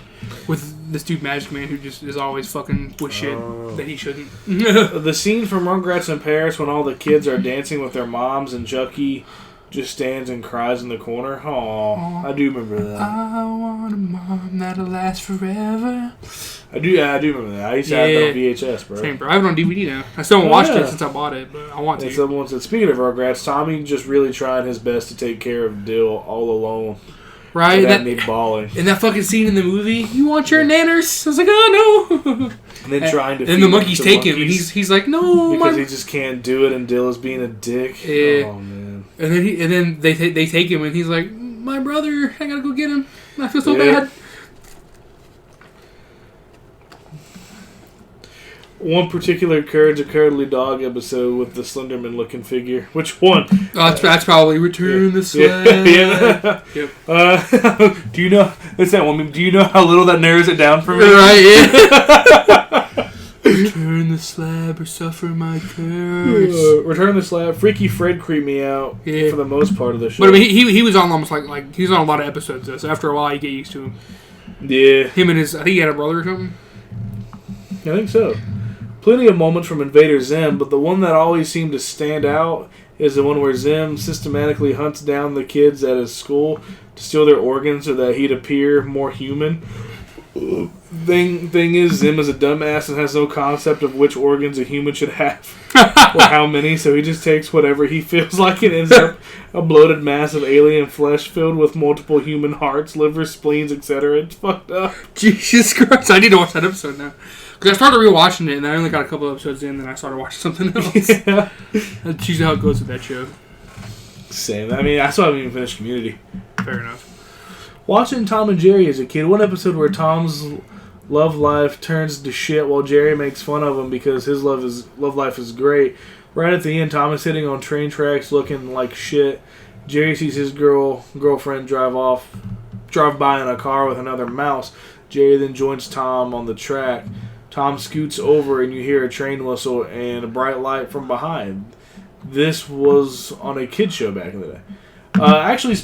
With this dude Magic Man who just is always fucking with shit that he shouldn't. The scene from Rugrats in Paris when all the kids are dancing with their moms and Chucky just stands and cries in the corner. Aww. I do remember that. I want a mom that'll last forever. I do remember that. I used to have that on VHS, bro. Same, bro. I have it on DVD now. I still haven't watched it since I bought it, but I want to. And someone said, speaking of Rugrats, Tommy just really tried his best to take care of Dill all alone. Right? That need bawling. In that fucking scene in the movie, you want your nanners? I was like, oh no. And then trying to. And the monkeys take him, and he's like, no, because he just can't do it, and Dill is being a dick. Yeah. Oh man. And then they take him, and he's like, my brother, I gotta go get him. I feel so bad. One particular Courage a Cowardly Dog episode with the Slenderman looking figure. Which one? Oh, that's probably Return the Slab. Yeah. Yep. Do you know? It's that one. Do you know how little that narrows it down for me? Right, yeah. Return the slab or suffer my curse. Return the Slab. Freaky Fred creeped me out for the most part of the show. But I mean, he was on almost like he was on a lot of episodes though, so after a while you get used to him. Yeah. Him and his, I think he had a brother or something. I think so. Plenty of moments from Invader Zim, but the one that always seemed to stand out is the one where Zim systematically hunts down the kids at his school to steal their organs so that he'd appear more human. Thing is, Zim is a dumbass and has no concept of which organs a human should have or how many, so he just takes whatever he feels like and ends up a bloated mass of alien flesh filled with multiple human hearts, livers, spleens, etc. It's fucked up. Jesus Christ, I need to watch that episode now. Because I started rewatching it, and I only got a couple episodes in, then I started watching something else. Yeah. That's usually how it goes with that show. Same. I mean, I still haven't even finished Community. Fair enough. Watching Tom and Jerry as a kid, one episode where Tom's love life turns to shit while Jerry makes fun of him because his love life is great. Right at the end, Tom is sitting on train tracks looking like shit. Jerry sees his girlfriend drive by in a car with another mouse. Jerry then joins Tom on the track. Tom scoots over and you hear a train whistle and a bright light from behind. This was on a kid show back in the day. Actually,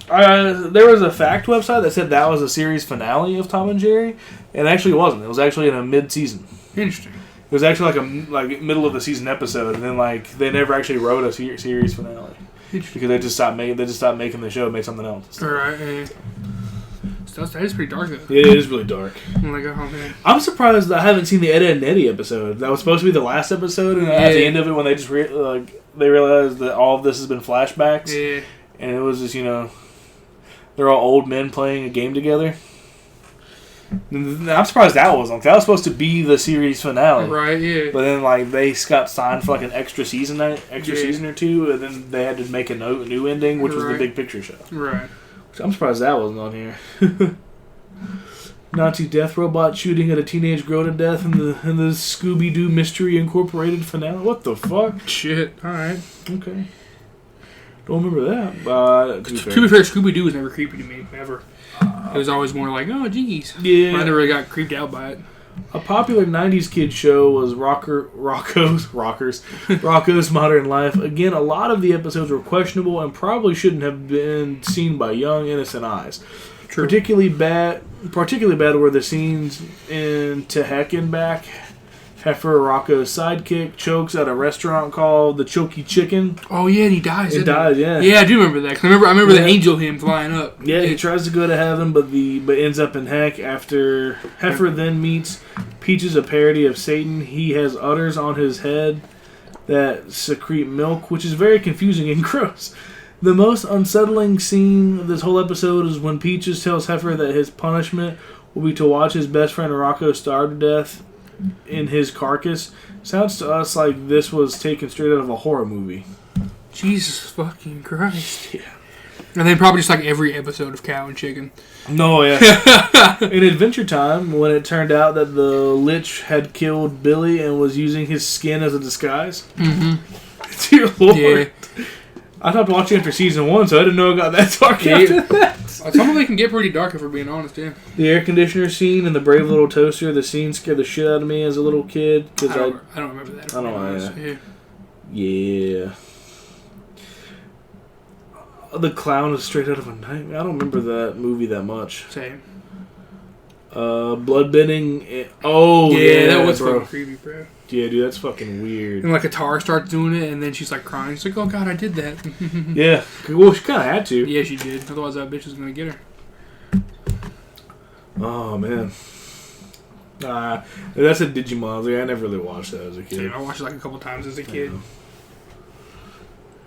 there was a fact website that said that was a series finale of Tom and Jerry, and it actually wasn't. It was actually in a mid-season. Interesting. It was actually like middle of the season episode, and then like they never actually wrote a series finale because they just stopped making the show and made something else. All right. Stopped That is pretty dark, though. It is really dark. I'm like, oh, man. I'm surprised that I haven't seen the Ed, Edd and Eddie episode. That was supposed to be the last episode, and at the end of it, when they just they realized that all of this has been flashbacks, and it was just, they're all old men playing a game together. I'm surprised that was on. That was supposed to be the series finale, right? Yeah. But then they got signed for an extra season or two, and then they had to make a new ending, which was the Big Picture show. Right. So I'm surprised that wasn't on here. Nazi death robot shooting at a teenage girl to death in the Scooby Doo Mystery Incorporated finale. What the fuck? Shit. All right. Okay. Don't remember that. To be fair, Scooby Doo was never creepy to me ever. It was always more like, oh, geez. Yeah. I never really got creeped out by it. A popular 90s kid show was Rocco's Modern Life. Again, a lot of the episodes were questionable and probably shouldn't have been seen by young, innocent eyes. True. Particularly bad were the scenes in To Heck and Back. Heifer, Rocco's sidekick, chokes at a restaurant called the Choky Chicken. Oh yeah, and he dies. It dies, yeah. Yeah, I do remember that. 'Cause I remember the angel him flying up. Yeah, he tries to go to heaven, but ends up in heck. After Heifer then meets Peaches, a parody of Satan. He has udders on his head that secrete milk, which is very confusing and gross. The most unsettling scene of this whole episode is when Peaches tells Heifer that his punishment will be to watch his best friend Rocco starve to death in his carcass. Sounds to us like this was taken straight out of a horror movie. Jesus fucking Christ. Yeah. And then probably just like every episode of Cow and Chicken. No, yeah. In Adventure Time, when it turned out that the Lich had killed Billy and was using his skin as a disguise. Mm-hmm. Dear Lord. Yeah. I stopped watching after season 1, so I didn't know it got that dark after that. Some of it can get pretty dark if we're being honest, yeah. The air conditioner scene and the brave little toaster, the scene scared the shit out of me as a little kid. I don't remember that. I don't know. Yeah. The clown is straight out of a nightmare. I don't remember that movie that much. Same. Bloodbending. Oh, yeah, that was fucking creepy, bro. Yeah, dude, that's fucking weird. And Katara starts doing it, and then she's like crying. She's like, "Oh God, I did that." Yeah, well, she kind of had to. Yeah, she did. Otherwise, that bitch was gonna get her. Oh man, that's a Digimon. I never really watched that as a kid. Same. I watched it a couple times as a kid.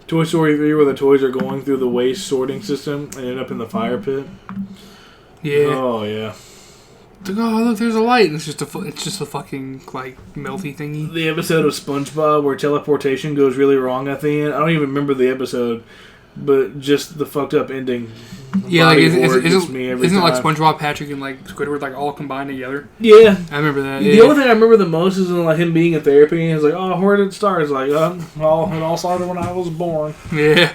Toy Story 3, where the toys are going through the waste sorting system and end up in the fire pit. Yeah. Oh yeah. It's like, oh look, there's a light, and it's just a fucking melty thingy. The episode of SpongeBob where teleportation goes really wrong at the end. I don't even remember the episode, but just the fucked up ending. Yeah, isn't it like SpongeBob, Patrick, and Squidward all combined together? Yeah, I remember that. The only thing I remember the most is him being in therapy, and he's like, "Oh, where did it start?" It's like, it all started when I was born. Yeah.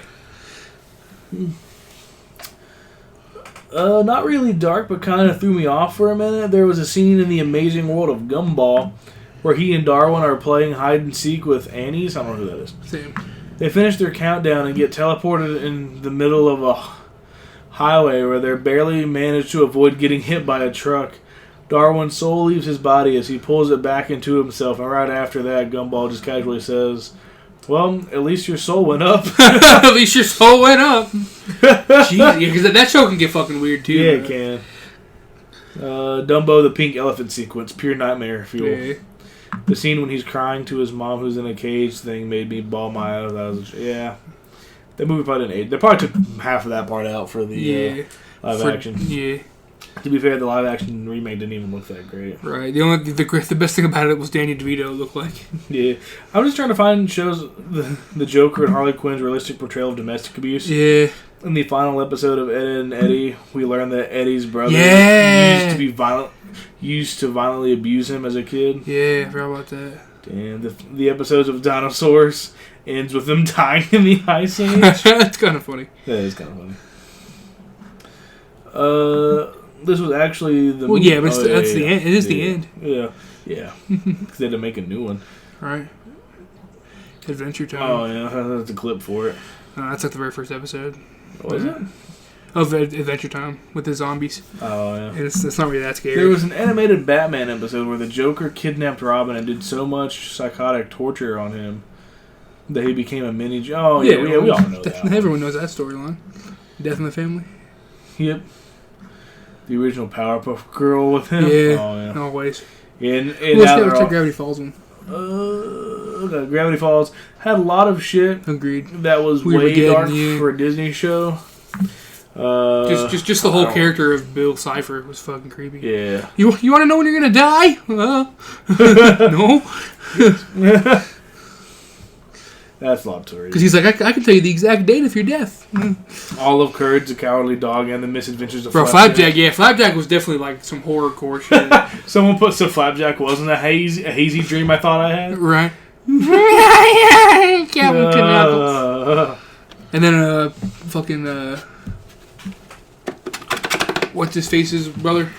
Not really dark, but kind of threw me off for a minute. There was a scene in The Amazing World of Gumball where he and Darwin are playing hide and seek with Annie's. I don't know who that is. Same. They finish their countdown and get teleported in the middle of a highway where they barely manage to avoid getting hit by a truck. Darwin's soul leaves his body as he pulls it back into himself, and right after that, Gumball just casually says, "Well, at least your soul went up." At least your soul went up. Jeez, because that show can get fucking weird too. Yeah, it can. Dumbo, the pink elephant sequence, pure nightmare fuel. Yeah. The scene when he's crying to his mom who's in a cage thing made me bawl my eyes. That movie probably didn't age. They probably took half of that part out for the live action. Yeah. To be fair, the live action remake didn't even look that great. Right. The best thing about it was Danny DeVito looked like. Yeah. I'm just trying to find shows the Joker and Harley Quinn's realistic portrayal of domestic abuse. Yeah. In the final episode of Ed, Edd and Eddie, we learned that Eddie's brother used to violently abuse him as a kid. Yeah, I forgot about that. Damn, the episodes of Dinosaurs ends with them dying in the Ice Age. That's kind of funny. That is kind of funny. This was actually the movie. Yeah, but that's the end. It is the end. Yeah. Because they had to make a new one. Right. Adventure Time. Oh, yeah. That's a clip for it. That's like the very first episode. Was it? Of Adventure Time with the zombies. Oh, yeah. It's not really that scary. There was an animated Batman episode where the Joker kidnapped Robin and did so much psychotic torture on him that he became a mini... Oh, yeah, we all know that. Everyone knows that storyline. Death in the Family. Yep. The original Powerpuff Girl with him. Yeah, Oh, yeah. always. And What's the Gravity Falls one? Gravity Falls had a lot of shit. Agreed. That was way dark for a Disney show. Just the whole character of Bill Cipher was fucking creepy. Yeah. You want to know when you're gonna die? No. That's not true. Because he's like, I can tell you the exact date of your death. Olive Courage, The Cowardly Dog, and The Misadventures of Flapjack. Yeah, Flapjack was definitely like some horrorcore shit. Someone put so Flapjack wasn't a hazy dream I thought I had. Right. Captain Knuckles. And then fucking what's his face's brother,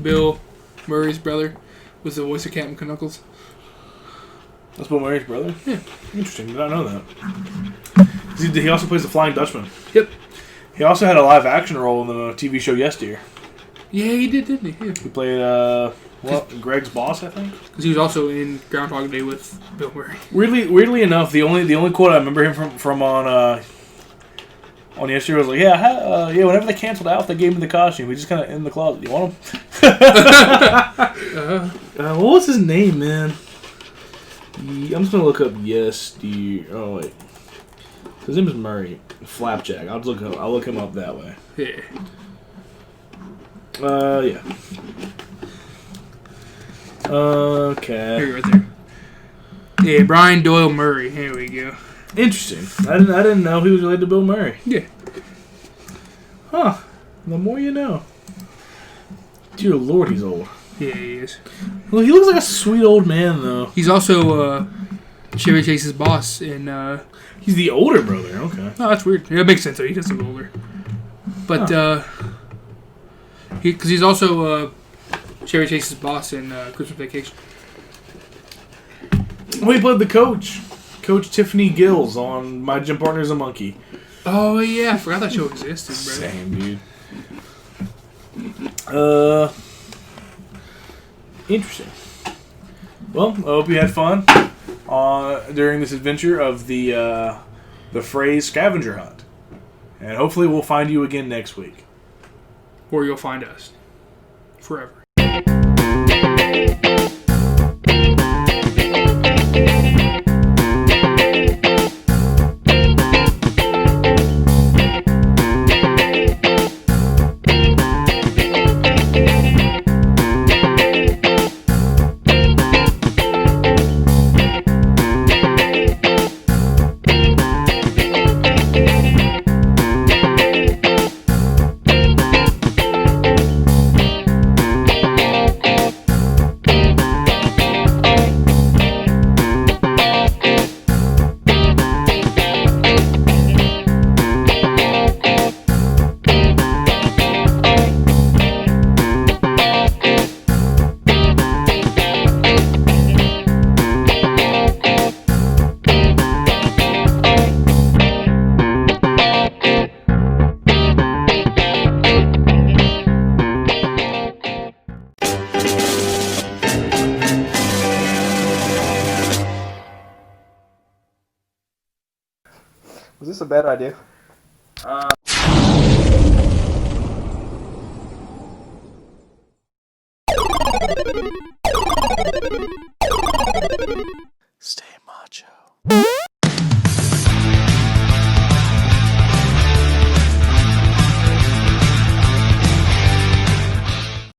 Bill Murray's brother, was the voice of Captain Knuckles. That's Bill Murray's brother? Yeah. Interesting. Did not know that. He also plays the Flying Dutchman. Yep. He also had a live action role in the TV show Yesteryear. Yeah, he did, didn't he? Yeah. He played, Greg's boss, I think? Because he was also in Groundhog Day with Bill Murray. Weirdly enough, the only quote I remember him from on Yesteryear was like, whenever they canceled out, they gave me the costume. We just kind of in the closet. You want him? What was his name, man? I'm just gonna look up Yesteryear. Oh wait, his name is Murray. Flapjack. I'll look him up that way. Yeah. Yeah. Okay. Here, right there. Yeah, Brian Doyle Murray. Here we go. Interesting. I didn't know he was related to Bill Murray. Yeah. Huh. The more you know. Dear Lord, he's old. Yeah, he is. Well, he looks like a sweet old man, though. He's also Chevy Chase's boss in... He's the older brother, okay. Oh, that's weird. Yeah, it makes sense, though. He does look older. But, because he's also Chevy Chase's boss in Christmas Vacation. Well, he played the coach. Coach Tiffany Gills on My Gym Partner's a Monkey. Oh, yeah. I forgot that show existed, bro. Same, dude. Interesting. Well, I hope you had fun during this adventure of the Fray Scavenger hunt. And hopefully we'll find you again next week. Or you'll find us. Forever. Was this a bad idea?